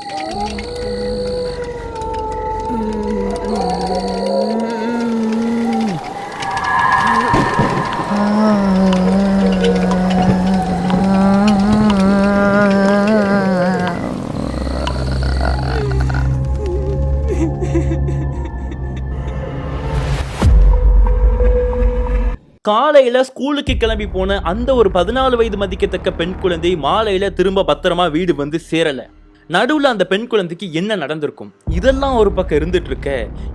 காலையில ஸ்கூலுக்கு கிளம்பி போன அந்த ஒரு 14 வயது மதிக்கத்தக்க பெண் குழந்தை மாலையில திரும்ப பத்திரமா வீடு வந்து சேரல. நடுவுல அந்த பெண் குழந்தைக்கு என்ன நடந்திருக்கும்? இதெல்லாம் ஒரு பக்கம் இருந்துட்டு இருக்க,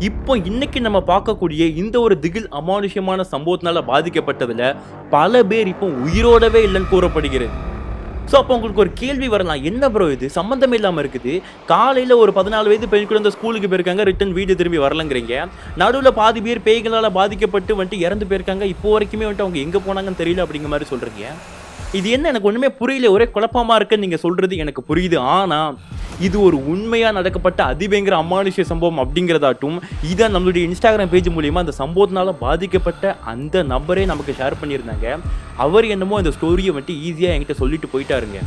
இப்போ இன்னைக்கு நம்ம பார்க்கக்கூடிய இந்த ஒரு திகில் அமானுஷ்யமான சம்பவத்தினால பாதிக்கப்பட்டதுல பல பேர் இப்போ உயிரோடவே இல்லைன்னு கூறப்படுகிறது. ஸோ அப்போ உங்களுக்கு ஒரு கேள்வி வரலாம், என்ன ப்ரோ இது சம்மந்தமே இல்லாமல் இருக்குது, காலையில் ஒரு 14 வயது பெண் குழந்தை ஸ்கூலுக்கு போயிருக்காங்க, ரிட்டன் வீடு திரும்பி வரலங்கிறீங்க, நடுவில் பாதி பேர் பேய்களால் பாதிக்கப்பட்டு வந்துட்டு இறந்து போயிருக்காங்க, இப்போ வரைக்குமே வந்துட்டு அவங்க எங்கே போனாங்கன்னு தெரியல அப்படிங்கிற மாதிரி சொல்கிறீங்க. இது என்ன எனக்கு ஒன்றுமே புரியல, ஒரே குழப்பமாக இருக்குன்னு நீங்கள் சொல்கிறது எனக்கு புரியுது. ஆனால் இது ஒரு உண்மையாக நடக்கப்பட்ட அதிபயங்கர அமானுஷ்ய சம்பவம் அப்படிங்கிறதாட்டும் இதை நம்மளுடைய இன்ஸ்டாகிராம் பேஜ் மூலிமா அந்த சம்பவத்தினால பாதிக்கப்பட்ட அந்த நபரே நமக்கு ஷேர் பண்ணியிருந்தாங்க. அவர் என்னமோ இந்த ஸ்டோரியை வந்துட்டு ஈஸியாக என்கிட்ட சொல்லிட்டு போயிட்டாருங்க.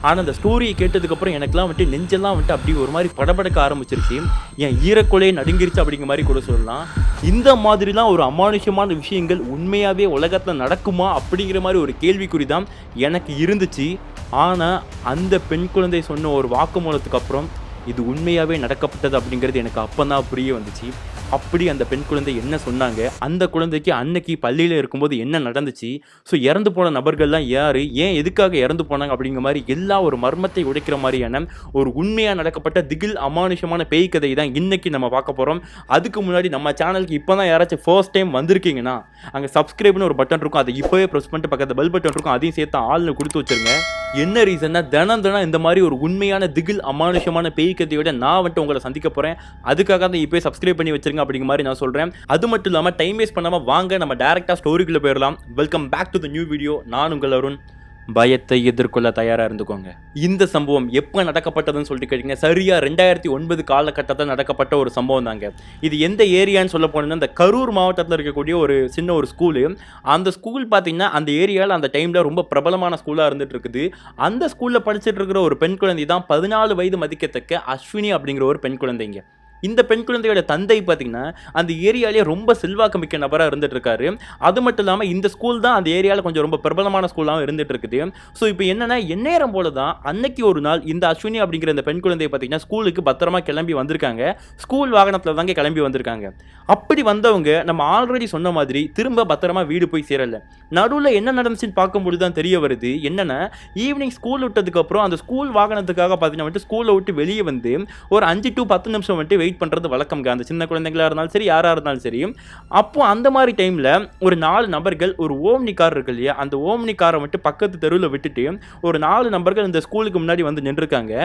ஆனால் அந்த ஸ்டோரியை கேட்டதுக்கப்புறம் எனக்குலாம் வந்துட்டு நெஞ்செல்லாம் வந்துட்டு அப்படி ஒரு மாதிரி படபடக்க ஆரம்பிச்சிருச்சு, என் ஈரக்கொலையை நடுங்கிருச்சு அப்படிங்கிற மாதிரி கூட சொல்லலாம். இந்த மாதிரிலாம் ஒரு அமானுஷ்யமான விஷயங்கள் உண்மையாகவே உலகத்தில் நடக்குமா அப்படிங்கிற மாதிரி ஒரு கேள்விக்குறி தான் எனக்கு இருந்துச்சு. ஆனால் அந்த பெண் குழந்தை சொன்ன ஒரு வாக்குமூலத்துக்கு அப்புறம் இது உண்மையாகவே நடக்கப்பட்டது அப்படிங்கிறது எனக்கு அப்போ தான் புரிய வந்துச்சு. அப்படி அந்த பெண் குழந்தை என்ன சொன்னாங்க, அந்த குழந்தைக்கு அன்னைக்கு பள்ளியில் இருக்கும்போது என்ன நடந்துச்சு, ஸோ இறந்து போன நபர்கள்லாம் யார், ஏன் எதுக்காக இறந்து போனாங்க அப்படிங்கிற மாதிரி எல்லா ஒரு மர்மத்தை உடைக்கிற மாதிரியான ஒரு உண்மையாக நடக்கப்பட்ட திகில் அமானுஷமான பேய் கதை தான் இன்றைக்கி நம்ம பார்க்க போகிறோம். அதுக்கு முன்னாடி நம்ம சேனலுக்கு இப்போ தான் யாராச்சும் ஃபர்ஸ்ட் டைம் வந்திருக்கீங்கன்னா அங்கே சப்ஸ்கிரைப்னு ஒரு பட்டன் இருக்கும், அதை இப்போவே ப்ரெஸ் பண்ணிட்டு பக்கத்தில் பெல் பட்டன் இருக்கும், அதையும் சேர்த்து ஆள்னு கொடுத்து வச்சுருங்க. என்ன ரீசன்னா தினம் இந்த மாதிரி ஒரு உண்மையான திகில் அமானுஷமான பேய் கதையோட நான் வந்துட்டு உங்களை சந்திக்க போகிறேன். அதுக்காக தான் இப்போ சப்ஸ்கிரைப் பண்ணி வச்சிருங்க அப்படிங்கிற மாதிரி நான் சொல்கிறேன். அது மட்டும் இல்லாமல் டைம் வேஸ்ட் பண்ணாமல் வாங்க நம்ம டேரெக்டாக ஸ்டோரிக்குள்ளே போயிடலாம். Welcome back to the new video. நான் உங்கள் அருண். பயத்தை எதிர்கொள்ள தயாராக இருந்துக்கோங்க. இந்த சம்பவம் எப்போ நடக்கப்பட்டதுன்னு சொல்லிட்டு கேட்டிங்க, சரியாக 2009 காலகட்டத்தில் நடக்கப்பட்ட ஒரு சம்பவம் தாங்க. இது எந்த ஏரியான்னு சொல்ல போனோம்னா இந்த கரூர் மாவட்டத்தில் இருக்கக்கூடிய ஒரு சின்ன ஒரு ஸ்கூலு. அந்த ஸ்கூல் பார்த்தீங்கன்னா அந்த ஏரியாவில் அந்த டைமில் ரொம்ப பிரபலமான ஸ்கூலாக இருந்துட்டு இருக்குது. அந்த ஸ்கூலில் படிச்சுட்டு இருக்கிற ஒரு பெண் குழந்தை தான் 14 வயது மதிக்கத்தக்க அஸ்வினி அப்படிங்கிற ஒரு பெண் குழந்தைங்க. இந்த பெண் குழந்தையோட தந்தை பார்த்தீங்கன்னா அந்த ஏரியாலேயே ரொம்ப செல்வாக்கு மிக்க நபராக இருந்துட்டு இருக்காரு. அது மட்டும் இல்லாமல் இந்த ஸ்கூல் தான் அந்த ஏரியாவில் கொஞ்சம் ரொம்ப பிரபலமான ஸ்கூலாகவும் இருந்துட்டு இருக்குது. ஸோ இப்போ என்னன்னா எந்நேரம் போல தான் அன்னைக்கு ஒரு நாள் இந்த அஸ்வினி அப்படிங்கிற இந்த பெண் குழந்தையை பார்த்தீங்கன்னா ஸ்கூலுக்கு பத்திரமா கிளம்பி வந்திருக்காங்க. ஸ்கூல் வாகனத்தில் தாங்க கிளம்பி வந்திருக்காங்க. அப்படி வந்தவங்க நம்ம ஆல்ரெடி சொன்ன மாதிரி திரும்ப பத்திரமா வீடு போய் சேரல. நடுவில் என்ன நடந்துச்சுன்னு பார்க்கும்போது தான் தெரிய வருது, என்னன்னா ஈவினிங் ஸ்கூல் விட்டதுக்கப்புறம் அந்த ஸ்கூல் வாகனத்துக்காக பார்த்தீங்கன்னா ஸ்கூலை விட்டு வெளியே வந்து ஒரு 5 to 10 நிமிஷம் வந்துட்டு வெயிட் பண்ணுறது வழக்கம்ங்க, அந்த சின்ன குழந்தைங்களா இருந்தாலும் சரி யாராக இருந்தாலும் சரி. அப்போ அந்த மாதிரி டைமில் ஒரு 4 நபர்கள் ஒரு ஓம்னி கார் இருக்கு இல்லையா, அந்த ஓம்னி காரை மட்டும் பக்கத்து தெருவில் விட்டுட்டு ஒரு 4 நபர்கள் இந்த ஸ்கூலுக்கு முன்னாடி வந்து நின்றுருக்காங்க.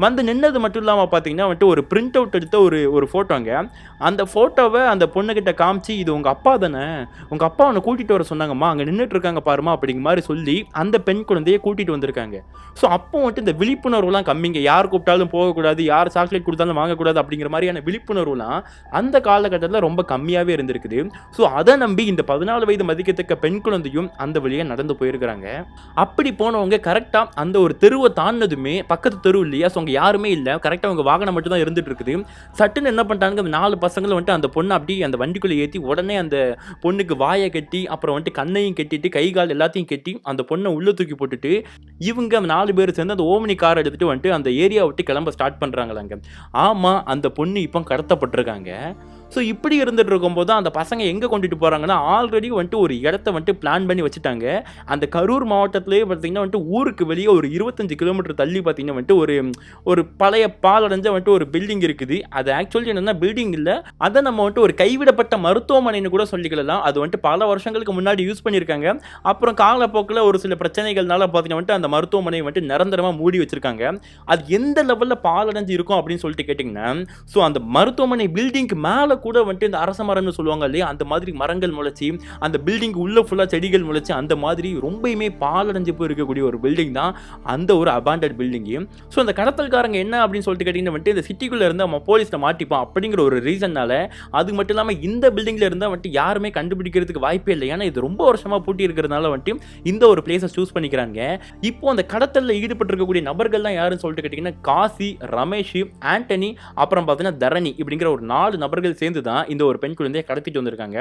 வந்து நின்னது மட்டும் இல்லாமல் பார்த்தீங்கன்னா வந்துட்டு ஒரு பிரிண்ட் அவுட் எடுத்த ஒரு ஃபோட்டோங்க. அந்த ஃபோட்டோவை அந்த பொண்ணுக்கிட்ட காமிச்சு, இது உங்கள் அப்பா தானே, உங்கள் அப்பா அவனை கூட்டிகிட்டு வர சொன்னாங்கம்மா, அங்கே நின்றுட்டு இருக்காங்க பாருமா அப்படிங்கிற மாதிரி சொல்லி அந்த பெண் குழந்தையை கூட்டிகிட்டு வந்திருக்காங்க. ஸோ அப்போ வந்துட்டு இந்த விழிப்புணர்வுலாம் கம்மிங்க, யார் கூப்பிட்டாலும் போகக்கூடாது, யார் சாக்லேட் கொடுத்தாலும் வாங்கக்கூடாது அப்படிங்கிற மாதிரியான விழிப்புணர்வுலாம் அந்த காலகட்டத்தில் ரொம்ப கம்மியாகவே இருந்திருக்குது. ஸோ அதை நம்பி இந்த 14 வயது மதிக்கத்தக்க பெண் குழந்தையும் அந்த வழியாக நடந்து போயிருக்கிறாங்க. அப்படி போனவங்க கரெக்டாக அந்த ஒரு தெருவை தாண்டினதுமே பக்கத்து தெரு இல்லையா, ஸோ அங்கே யாருமே இல்லை, கரெக்டாக அவங்க வாகனம் மட்டும் தான் இருந்துட்டு இருக்குது. சட்டுன்னு என்ன பண்ணிட்டாங்க, அந்த 4 பசங்களும் வந்துட்டு அந்த பொண்ணை அப்படியே அந்த வண்டிக்குள்ளே ஏற்றி உடனே அந்த பொண்ணுக்கு வாயை கட்டி அப்புறம் வந்துட்டு கண்ணையும் கட்டிட்டு கை கால் எல்லாத்தையும் கட்டி அந்த பொண்ணை உள்ளே தூக்கி போட்டுட்டு இவங்க 4 பேர் சேர்ந்து அந்த ஓமினி கார் எடுத்துகிட்டு வந்துட்டு அந்த ஏரியா விட்டு கிளம்ப ஸ்டார்ட் பண்ணுறாங்களாங்க. ஆமாம், அந்த பொண்ணு இப்போ கடத்தப்பட்டிருக்காங்க. ஸோ இப்படி இருந்துட்டு இருக்கும்போது அந்த பசங்க எங்கே கொண்டுட்டு போகிறாங்கன்னா ஆல்ரெடி வந்துட்டு ஒரு இடத்த வந்துட்டு பிளான் பண்ணி வச்சுட்டாங்க. அந்த கரூர் மாவட்டத்திலே பார்த்தீங்கன்னா வந்துட்டு ஊருக்கு வெளியே ஒரு 25 கிலோமீட்டர் தள்ளி பார்த்தீங்கன்னா வந்துட்டு ஒரு பழைய பாலடைஞ்ச வந்துட்டு ஒரு பில்டிங் இருக்குது. அது ஆக்சுவலி என்னென்னா பில்டிங் இல்லை, அதை நம்ம வந்துட்டு ஒரு கைவிடப்பட்ட மருத்துவமனைன்னு கூட சொல்லிக்கலாம். அது வந்துட்டு பல வருஷங்களுக்கு முன்னாடி யூஸ் பண்ணியிருக்காங்க. அப்புறம் காலப்போக்கில் ஒரு சில பிரச்சனைகள்னால பார்த்தீங்கன்னா வந்துட்டு அந்த மருத்துவமனை வந்துட்டு நிரந்தரமாக மூடி வச்சிருக்காங்க. அது எந்த லெவலில் பாலடைஞ்சு இருக்கும் அப்படின்னு சொல்லிட்டு கேட்டிங்கன்னா, ஸோ அந்த மருத்துவமனை பில்டிங்க்கு மேலே கூட வந்துட்டு இந்த அரச மரம்னு சொல்லுவாங்க இல்லையா, அந்த மாதிரி மரங்கள் முளைச்சி அந்த பில்டிங் உள்ள ஃபுல்லா செடிகள் முளைச்சி அந்த மாதிரி ரொம்பவுமே பாலடைஞ்சு போய் இருக்கக்கூடிய ஒரு பில்டிங் தான் அந்த ஒரு அபாண்டட் பில்டிங். ஸோ அந்த கடத்தல்காரங்க என்ன அப்படின்னு சொல்லிட்டு கேட்டீங்கன்னா வந்துட்டு இந்த சிட்டிக்குள்ள இருந்து நம்ம போலீஸ்ல மாட்டிப்போம் அப்படிங்கிற ஒரு ரீசன்னால, அது மட்டும் இல்லாமல் இந்த பில்டிங்ல இருந்தால் வந்துட்டு யாருமே கண்டுபிடிக்கிறதுக்கு வாய்ப்பே இல்லை. ஏன்னா இது ரொம்ப வருஷமா பூட்டி இருக்கிறதுனால வந்துட்டு இந்த ஒரு பிளேஸை சூஸ் பண்ணிக்கிறாங்க. இப்போ அந்த கடத்தலில் ஈடுபட்டு இருக்கக்கூடிய நபர்கள்லாம் யாருன்னு சொல்லிட்டு கேட்டீங்கன்னா காசி, ரமேஷ், ஆண்டனி, அப்புறம் பார்த்தீங்கன்னா தரணி இப்படிங்கிற ஒரு 4 நபர்கள் சேர்ந்து தான் இந்த ஒரு பெண் குழந்தையை கடத்திட்டு வந்திருக்காங்க.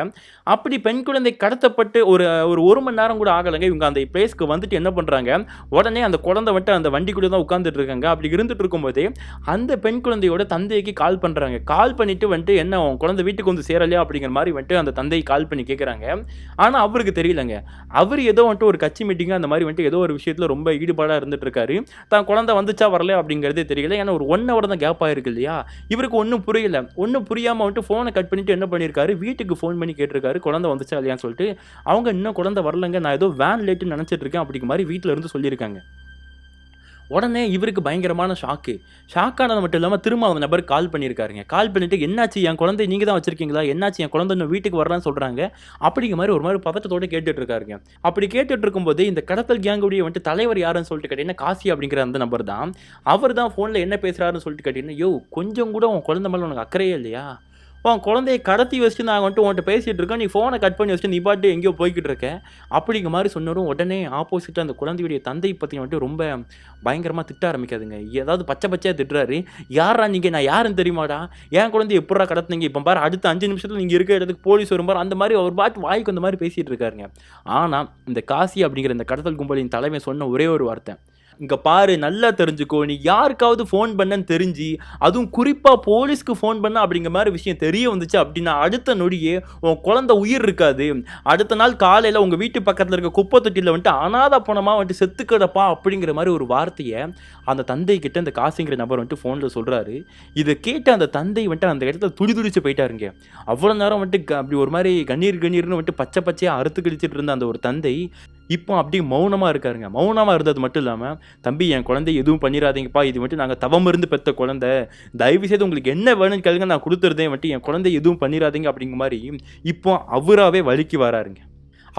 அப்படி பெண் குழந்தை கடத்தப்பட்டு ஒரு மணி நேரம் கூட ஆகலைங்க. இவங்க அந்த பிளேஸ்க்கு வந்துட்டு என்ன பண்றாங்க, உடனே அந்த குழந்தை வந்துட்டு அந்த வண்டிக்குள்ள தான் உட்கார்ந்துட்டு இருக்காங்க. அப்படி இருந்துட்டு இருக்கும்போதே அந்த பெண் குழந்தையோட தந்தைக்கு கால் பண்றாங்க. கால் பண்ணிட்டு வந்துட்டு என்ன உன் குழந்தை வீட்டுக்கு வந்து சேரலையா அப்படிங்கிற மாதிரி வந்துட்டு அந்த தந்தை கால் பண்ணி கேட்குறாங்க. ஆனால் அவருக்கு தெரியலங்க. அவர் ஏதோ வந்துட்டு ஒரு கட்சி மீட்டிங் அந்த மாதிரி வந்துட்டு ஏதோ ஒரு விஷயத்தில் ரொம்ப ஈடுபாடாக இருந்துட்டு இருக்காரு. தான் குழந்தை வந்துச்சா வரல அப்படிங்கிறதே தெரியல. ஏன்னா ஒரு 1 ஹவர் தான் கேப் ஆயிருக்கு இல்லையா. இவருக்கு ஒன்றும் புரியல. ஒன்றும் புரியாமல் வந்துட்டு ஃபோனை கட் பண்ணிட்டு என்ன பண்ணியிருக்காரு, வீட்டுக்கு ஃபோன் பண்ணி கேட்டிருக்காரு குழந்தை வந்துச்சா இல்லையான்னு சொல்லிட்டு. அவங்க இன்னும் குழந்தை வரலங்க, நான் ஏதோ வேன் லேட்டுன்னு நினச்சிட்டு இருக்கேன் அப்படிங்கிற மாதிரி வீட்டில் இருந்து சொல்லியிருக்காங்க. உடனே இவருக்கு பயங்கரமான ஷாக்கானது மட்டும் இல்லாமல் திரும்ப அந்த நபர் கால் பண்ணியிருக்காருங்க. கால் பண்ணிட்டு என்னாச்சு, என் குழந்தை நீங்கள் தான் வச்சிருக்கீங்களா, என்னாச்சு என் குழந்தை இன்னும் வீட்டுக்கு வரலான்னு சொல்கிறாங்க அப்படிங்கிற மாதிரி ஒரு மாதிரி பதட்டத்தோடு கேட்டுட்டு இருக்காருங்க. அப்படி கேட்டுட்டு இருக்கும்போது இந்த கடத்தல் கேங்குடைய வந்துட்டு தலைவர் யாருன்னு சொல்லிட்டு கேட்டீங்கன்னா காசி அப்படிங்கிற அந்த நபர் தான். அவர் தான் ஃபோனில் என்ன பேசுகிறாருன்னு சொல்லிட்டு கேட்டீங்கன்னா, யோ கொஞ்சம் கூட உன் குழந்தை மேலே உனக்கு அக்கறையே இல்லையா, உன் குழந்தைய கடத்தி வச்சுட்டு நான் வந்துட்டு உன்கிட்ட பேசிகிட்டு இருக்கேன், நீ ஃபோனை கட் பண்ணி வச்சுட்டு நீ பாட்டு எங்கேயோ போய்கிட்டு இருக்க அப்படிங்கிற மாதிரி சொன்னரும். உடனே ஆப்போசிட்டாக அந்த குழந்தையுடைய தந்தை பற்றி வந்துட்டு ரொம்ப பயங்கரமாக திட்ட ஆரம்பிக்காதுங்க. ஏதாவது பச்சை பச்சையாக திட்டுறாரு. யாரா நீங்கள், நான் யாருன்னு தெரியுமாடா, என் குழந்தைய எப்படா கடத்துனீங்க, இப்போ பாரு அடுத்த 5 நிமிஷத்தில் நீங்கள் இருக்க இடத்துக்கு போலீஸ் வரும்பார் அந்த மாதிரி அவர் பாட்டு வாய்க்கு அந்த மாதிரி பேசிகிட்டு இருக்காருங்க. ஆனால் இந்த காசி அப்படிங்கிற இந்த கடத்தல் கும்பலின் தலைமை சொன்ன ஒரே ஒரு வார்த்தை, இங்க பாரு நல்லா தெரிஞ்சுக்கோ, நீ யாருக்காவது ஃபோன் பண்ணன்னு தெரிஞ்சு அதுவும் குறிப்பாக போலீஸ்க்கு ஃபோன் பண்ண அப்படிங்கிற மாதிரி விஷயம் தெரிய வந்துச்சு அப்படின்னா அடுத்த நொடியே உன் குழந்தை உயிர் இருக்காது. அடுத்த நாள் காலையில் உங்கள் வீட்டு பக்கத்தில் இருக்க குப்பை தொட்டியில் வந்துட்டு அனாதை பணமாக வந்துட்டு செத்து கிடப்பா அப்படிங்கிற மாதிரி ஒரு வார்த்தையை அந்த தந்தை கிட்ட இந்த காசிங்கிற நபர் வந்துட்டு ஃபோனில் சொல்கிறாரு. இதை கேட்டு அந்த தந்தை வந்துட்டு அந்த இடத்துல துடிதுடிச்சு போயிட்டாருங்க. அவ்வளோ நேரம் வந்துட்டு அப்படி ஒரு மாதிரி கண்ணீர்னு வந்துட்டு பச்சை பச்சையாக அறுத்து கிழிச்சிட்டு இருந்த அந்த ஒரு தந்தை இப்போ அப்படி மௌனமாக இருக்காருங்க. மௌனமாக இருந்தது மட்டும் இல்லாமல், தம்பி என் குழந்தை எதுவும் பண்ணிடாதீங்கப்பா, இது வந்துட்டு நாங்கள் தவம் இருந்து பெற்ற குழந்தை, தயவு செய்து உங்களுக்கு என்ன வேணும்னு கேளுங்க, நான் கொடுத்துருதேன், வந்துட்டு என் குழந்தை எதுவும் பண்ணிடாதீங்க அப்படிங்கிற மாதிரி இப்போ அவராகவே வலிக்கு வராருங்க.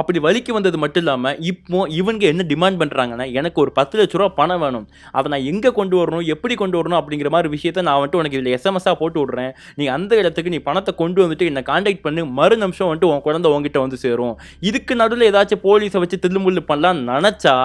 அப்படி வலிக்கு வந்தது மட்டும் இல்லாமல் இப்போ இவங்க என்ன டிமாண்ட் பண்ணுறாங்கன்னா, எனக்கு ஒரு 10 லட்ச ரூபா பணம் வேணும், அதை நான் எங்கே கொண்டு வரணும், எப்படி கொண்டு வரணும் அப்படிங்கிற மாதிரி விஷயத்தை நான் வந்துட்டு உனக்கு இதில் எஸ்எம்எஸ்ஸாக போட்டு விட்றேன், நீ அந்த இடத்துக்கு நீ பணத்தை கொண்டு வந்துட்டு என்னை கான்டாக்ட் பண்ணி மறு நிமிஷம் வந்துட்டு உன் குழந்தை உங்ககிட்ட வந்து சேரும். இதுக்கு நடுவில் ஏதாச்சும் போலீஸை வச்சு தில்லுமுள்ளு பண்ணலான்னு நினச்சா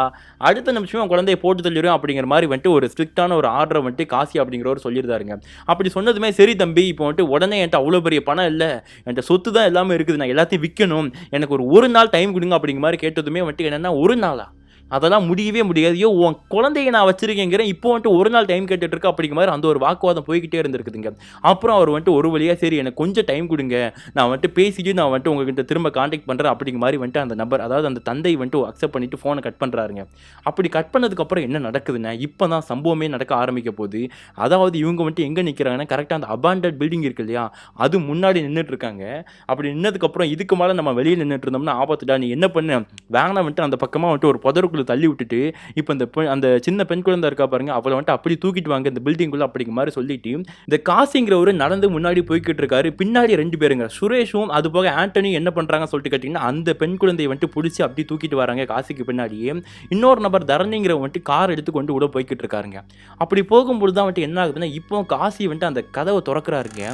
அடுத்த நிமிஷமே உன் குழந்தைய போட்டு தள்ளிடும் அப்படிங்கிற மாதிரி வந்துட்டு ஒரு ஸ்ட்ரிக்டான ஒரு ஆர்டரை வந்துட்டு காசி அப்படிங்கிறவர் சொல்லியிருந்தாருங்க. அப்படி சொன்னதுமே சரி தம்பி, இப்போ வந்துட்டு உடனே என்கிட்ட அவ்வளோ பெரிய பணம் இல்லை, என்கிட்ட சொத்து தான் எல்லாமே இருக்குது, நான் எல்லாத்தையும் விற்கணும், எனக்கு ஒரு நாள் டைம் கொடுங்க அப்படிங்கிற மாதிரி கேட்டதுமே வந்துட்டு என்னன்னா, ஒரு நாளா, அதெல்லாம் முடியவே முடியாது, ஐயோ உன் குழந்தைய நான் வச்சிருக்கேங்கிறேன், இப்போ வந்துட்டு ஒரு நாள் டைம் கேட்டுட்டு இருக்கு அப்படிங்கிற மாதிரி அந்த ஒரு வாக்குவாதம் போய்கிட்டே இருந்திருக்குதுங்க. அப்புறம் அவர் வந்துட்டு ஒரு வழியாக சரி எனக்கு கொஞ்சம் டைம் கொடுங்க, நான் வந்துட்டு பேசிட்டு நான் வந்துட்டு உங்ககிட்ட திரும்ப கான்டாக்ட் பண்ணுறேன் அப்படிங்கிற மாதிரி வந்துட்டு அந்த நபர், அதாவது அந்த தந்தை வந்துட்டு அக்செப்ட் பண்ணிட்டு ஃபோனை கட் பண்ணுறாருங்க. அப்படி கட் பண்ணதுக்கப்புறம் என்ன நடக்குதுன்னா, இப்போ தான் சம்பவமே நடக்க ஆரம்பிக்க போகுது. அதாவது இவங்க வந்துட்டு எங்கே நிற்கிறாங்கன்னா, கரெக்டாக அந்த அபாண்டட் பில்டிங் இருக்கு இல்லையா, அது முன்னாடி நின்றுட்டு இருக்காங்க. அப்படி நின்னதுக்கப்புறம் இதுக்கு மேலே நம்ம வெளியே நின்றுட்டு இருந்தோம்னா ஆபத்துடா, நீ என்ன பண்ணு, வேணா வந்துட்டு அந்த பக்கமாக வந்துட்டு ஒரு புதருக்குள்ள தள்ளி விட்டுட்டு இப்போ அந்த சின்ன பெண் குழந்தை இருக்கா பாருங்க, அவளை வந்துட்டு அப்படி தூக்கிட்டு வாங்க இந்த பில்டிங்குள்ள அப்படிங்கிற மாதிரி சொல்லிட்டு இந்த காசிங்கிறவரு நடந்து முன்னாடி போய்கிட்டு இருக்காரு. பின்னாடி 2 பேருங்க, சுரேஷும் அது போக ஆண்டனியும் என்ன பண்றாங்க சொல்லிட்டு கேட்டீங்கன்னா, அந்த பெண் குழந்தையை வந்துட்டு பிடிச்சி அப்படி தூக்கிட்டு வராங்க. காசிக்கு பின்னாடியே இன்னொரு நபர் தரணிங்கிற வந்துட்டு கார் எடுத்து கொண்டு உள்ள போய்கிட்டு இருக்காருங்க. அப்படி போகும்போது தான் வந்துட்டு என்ன ஆகுதுன்னா, இப்போ காசி வந்துட்டு அந்த கதவை திறக்கிறாருங்க.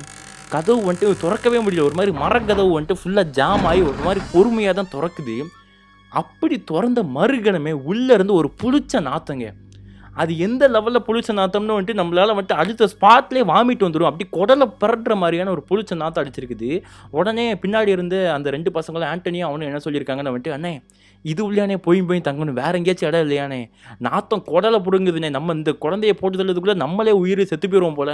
கதவு வந்துட்டு திறக்கவே முடியல, ஒரு மாதிரி மரக்கதவு வந்துட்டு ஃபுல்லாக ஜாம் ஆகி ஒரு மாதிரி பொறுமையாக தான் திறக்குது. அப்படி திறந்த மறுகணமே உள்ளே இருந்து ஒரு புளிச்ச நாத்தங்க. அது எந்த லெவலில் புளிச்ச நாத்தம்னு வந்துட்டு நம்மளால் வந்துட்டு அடுத்த ஸ்பாட்லேயே வாமிட் வந்துடும். அப்படி குடலை பரட்டுற மாதிரியான ஒரு புளிச்ச நாத்தம் அடிச்சிருக்குது. உடனே பின்னாடி இருந்து அந்த 2 பசங்களும் ஆண்டனியும் அவனும் என்ன சொல்லியிருக்காங்கன்னு வந்துட்டு, அண்ணே இது உள்ளானே போய் தங்கணும், வேற எங்கேயாச்சும் இடம் இல்லையானே, நாத்தம் குடலை பிடுங்குதுனே, நம்ம இந்த குழந்தைய போட்டு தள்ளதுக்குள்ளே நம்மளே உயிர் செத்து போயிடுவோம் போல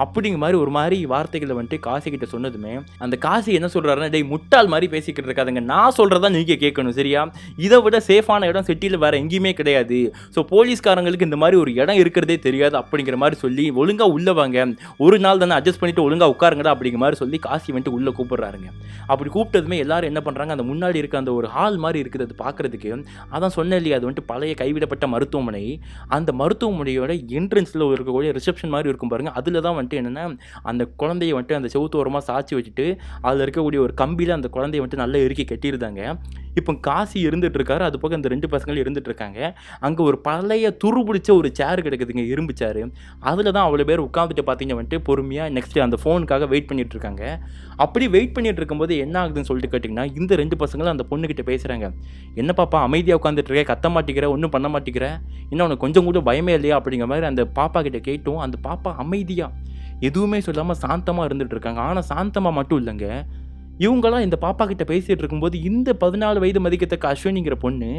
அப்படிங்கிற மாதிரி ஒரு மாதிரி வார்த்தைகளை வந்துட்டு காசி கிட்ட சொன்னதுமே அந்த காசி என்ன சொல்கிறாருன்னா, டேய் முட்டாள் மாதிரி பேசிக்கிட்டு இருக்காதுங்க, நான் சொல்கிறதா நீங்கள் கேட்கணும் சரியா, இதை விட சேஃபான இடம் சிட்டியில் வேறு எங்கேயுமே கிடையாது. ஸோ போலீஸ்காரங்களுக்கு இந்த மாதிரி ஒரு இடம் இருக்கிறதே தெரியாது அப்படிங்கிற மாதிரி சொல்லி ஒழுங்காக உள்ள வாங்க, ஒரு நாள் தானே அட்ஜஸ்ட் பண்ணிட்டு ஒழுங்காக உட்காருங்கடா அப்படிங்கிற மாதிரி சொல்லி காசி வந்துட்டு உள்ளே கூப்பிடுறாருங்க. அப்படி கூப்பிட்டதுமே எல்லாரும் என்ன பண்ணுறாங்க, அந்த முன்னாடி இருக்க அந்த ஒரு ஹால் மாதிரி இருக்குது அது பார்க்குறதுக்கு. அதான் சொன்னேன் இல்லையா, அது வந்துட்டு பழைய கைவிடப்பட்ட மருத்துவமனை. அந்த மருத்துவமனையோட என்ட்ரன்ஸில் இருக்கக்கூடிய ரிசப்ஷன் மாதிரி இருக்கும் பாருங்க, அதில் தான் வந்துட்டு என்னென்னா அந்த குழந்தைய வந்துட்டு அந்த செவுத்தோரமாக சாய்ச்சி வச்சுட்டு அதில் இருக்கக்கூடிய ஒரு கம்பியில் அந்த குழந்தைய வந்துட்டு நல்லா இறுக்கி கட்டியிருந்தாங்க. இப்போ காசி இருந்துட்டு இருக்காரு, அது போக இந்த 2 பசங்களும் இருந்துட்டு இருக்காங்க. அங்கே ஒரு பழைய துரு பிடிச்ச ஒரு சேர் கிடக்குதுங்க, இரும்பு சேரு. அதில் தான் அவ்வளோ பேர் உட்காந்துட்டு பார்த்தீங்க வந்துட்டு பொறுமையாக நெக்ஸ்ட் அந்த ஃபோனுக்காக வெயிட் பண்ணிட்டு இருக்காங்க. அப்படி வெயிட் பண்ணிட்டு இருக்கும்போது என்ன ஆகுதுன்னு சொல்லிட்டு கேட்டிங்கன்னா, இந்த 2 பசங்களும் அந்த பொண்ணுக்கிட்ட பேசுகிறாங்க. என்ன பாப்பா அமைதியாக உட்காந்துட்டு இருக்க, கத்த மாட்டேங்கிற, ஒன்றும் பண்ண மாட்டேங்கிற, இன்னும் உனக்கு கொஞ்சம் கூட பயமே இல்லையா அப்படிங்கிற மாதிரி அந்த பாப்பா கிட்ட கேட்டும் அந்த பாப்பா அமைதியாக எதுவுமே சொல்லாமல் சாந்தமாக இருந்துட்டு இருக்காங்க. ஆனால் சாந்தமாக மட்டும் இல்லைங்க, இவங்களாம் இந்த பாப்பா கிட்ட பேசிகிட்டு இருக்கும்போது இந்த 14 வயது மதிக்கத்தக்க அஸ்வினிங்கிற பொண்ணு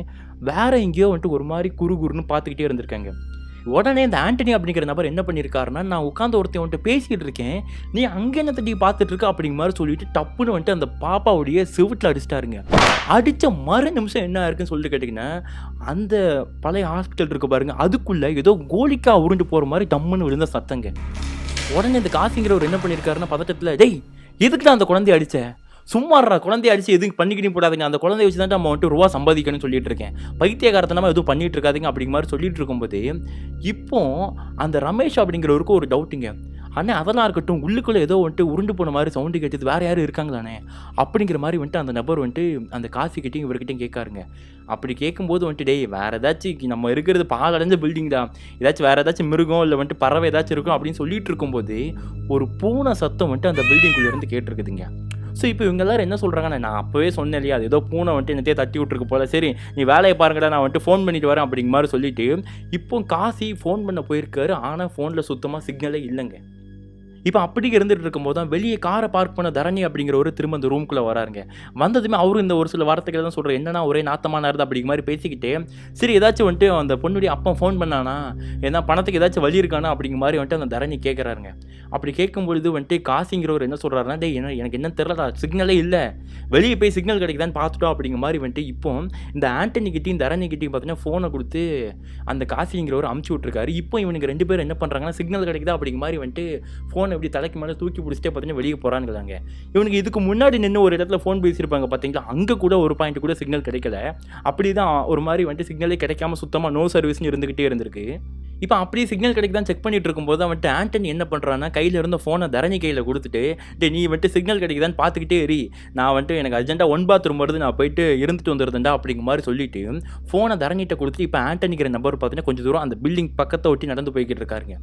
வேற எங்கேயோ வந்துட்டு ஒரு மாதிரி குறுகுறுன்னு பார்த்துக்கிட்டே இருந்திருக்காங்க. உடனே இந்த ஆண்டனி அப்படிங்கிற நபர் என்ன பண்ணியிருக்காருன்னா, நான் உட்காந்து ஒருத்தன் வந்துட்டு பேசிகிட்டு இருக்கேன், நீ அங்கே என்ன தட்டி பார்த்துட்டு இருக்க அப்படிங்கிற மாதிரி சொல்லிட்டு டப்புன்னு வந்துட்டு அந்த பாப்பாவுடைய செவுட்டில் அடிச்சிட்டாருங்க. அடித்த மறு நிமிஷம் என்ன இருக்குன்னு சொல்லிட்டு கேட்டிங்கன்னா, அந்த பழைய ஹாஸ்பிட்டல் இருக்கு பாருங்க, அதுக்குள்ளே ஏதோ கோலிக்கா உருண்டு போகிற மாதிரி டம்முன்னு விழுந்த சத்தங்க. உடனே இந்த காசிங்கிறவர் என்ன பண்ணியிருக்காருன்னா பதட்டத்தில், டேய் எதுக்கு தான் அந்த குழந்தைய அடித்த, சும்மாறா குழந்தைய அடிச்சு எதுவும் பண்ணிக்கிட்டு போடாதீங்க, அந்த குழந்தைய வச்சு தான் நம்ம வந்துட்டு ரூபா சம்பாதிக்கணும்னு சொல்லிட்டு இருக்கேன், பைத்தியகாரத்தனமாக எதுவும் பண்ணிட்டு இருக்காதிங்க அப்படிங்கிற மாதிரி சொல்லிட்டு இருக்கும்போது இப்போ அந்த ரமேஷ் அப்படிங்கிறவருக்கு ஒரு டவுட்டுங்க. அண்ணே அதெல்லாம் இருக்கட்டும், உள்ளுக்குள்ளே ஏதோ வந்துட்டு உருண்டு போன மாதிரி சவுண்டு கேட்டது, வேறு யாரும் இருக்காங்களாண்ணே அப்படிங்கிற மாதிரி வந்துட்டு அந்த நபர் வந்துட்டு அந்த காசிக்கிட்டையும் இவர்கிட்டையும் கேட்காருங்க. அப்படி கேட்கும்போது வந்துட்டு, டேய் வேறு ஏதாச்சும் நம்ம இருக்கிறது பாலடைஞ்ச பில்டிங் தான், ஏதாச்சும் வேறு ஏதாச்சும் மிருகம் இல்லை வந்துட்டு பறவை ஏதாச்சும் இருக்கும் அப்படின்னு சொல்லிட்டு இருக்கும்போது ஒரு பூனை சத்தம் வந்துட்டு அந்த பில்டிங்குள்ளேருந்து கேட்டிருக்குதுங்க. ஸோ இப்போ இவங்க எல்லாரும் என்ன சொல்கிறாங்கன்னா, நான் அப்போவே சொன்னேன் இல்லையா, அது ஏதோ பூனை வந்துட்டு என்னத்தையே தட்டி விட்டுருக்கு போல, சரி நீ வேலையை பாருங்கடா நான் வந்துட்டு ஃபோன் பண்ணிட்டு வரேன் அப்படிங்கிற மாதிரி சொல்லிட்டு இப்போ காசி ஃபோன் பண்ண போயிருக்காரு. ஆனால் ஃபோனில் சுத்தமாக சிக்னலே இல்லைங்க. இப்போ அப்படி இருந்துட்டு இருக்கும்போது தான் வெளியே காரை பார்க் பண்ண தரணி அப்படிங்கிற ஒரு திரும்ப அந்த ரூம்குள்ளே வராருங்க. வந்ததுமே அவரும் இந்த ஒரு சில வார்த்தைகள் தான் சொல்கிறார், என்னன்னா ஒரே நாத்தமான இருது அப்படிங்கிற மாதிரி பேசிக்கிட்டே, சரி ஏதாச்சும் வந்துட்டு அந்த பொண்ணுடைய அப்பா ஃபோன் பண்ணானா, ஏன்னா பணத்துக்கு ஏதாச்சும் வழி இருக்கானா அப்படிங்கிற மாதிரி வந்துட்டு அந்த தரணி கேட்குறாருங்க. அப்படி கேட்கும்பொழுது வந்துட்டு காசிங்கிறவர் என்ன சொல்கிறாருன்னா, டே எனக்கு என்ன தெரியலடா, சிக்னலே இல்லை, வெளியே போய் சிக்னல் கிடைக்குதான்னு பார்த்துட்டோம் அப்படிங்கிற மாதிரி வந்துட்டு இப்போ இந்த ஆண்டனிக்கிட்டையும் தரணிக்கிட்டையும் பார்த்தீங்கன்னா ஃபோனை கொடுத்து அந்த காசிங்கிறவர் அமுச்சு விட்ருக்காரு. இப்போ இவனுக்கு 2 பேரும் என்ன பண்ணுறாங்கன்னா, சிக்னல் கிடைக்குதா அப்படிங்கிற மாதிரி வந்துட்டு ஃபோன் எப்படி தலைக்கு மேலே தூக்கி பிடிச்சிட்டே பார்த்தீங்கன்னா வெளியே போகிறானுங்களாங்க. இவனுக்கு இதுக்கு முன்னாடி நின்று ஒரு இடத்துல ஃபோன் பேசியிருப்பாங்க பார்த்தீங்களா, அங்கே கூட ஒரு பாயிண்ட் கூட சிக்னல் கிடைக்கல. அப்படி தான் ஒரு மாதிரி வந்துட்டு சிக்னலே கிடைக்காம சுத்தமாக நோ சர்வீஸ்னு இருந்துக்கிட்டே இருந்திருக்கு. இப்போ அப்படியே சிக்னல் கிடைக்குதான் செக் பண்ணிட்டு இருக்கும்போது வந்துட்டு ஆண்டனி என்ன பண்ணுறான்னா, கையில் இருந்த ஃபோனை தரணி கையில் கொடுத்துட்டு, டே நீ வந்துட்டு சிக்னல் கிடைக்குதான்னு பார்த்துக்கிட்டே எரி, நான் வந்துட்டு எனக்கு அர்ஜென்ட்டாக 1 பாத்ரூம் வருது, நான் போயிட்டு இருந்துட்டு வந்துருந்தேன்டா அப்படிங்கிற மாதிரி சொல்லிட்டு ஃபோனை தரணிகிட்ட கொடுத்துட்டு இப்போ ஆண்டனிக்கிற நம்பர் பார்த்தீங்கன்னா கொஞ்சம் தூரம் அந்த பில்டிங் பக்கத்தை ஒட்டி நடந்து போய்கிட்டு இருக்காருங்க.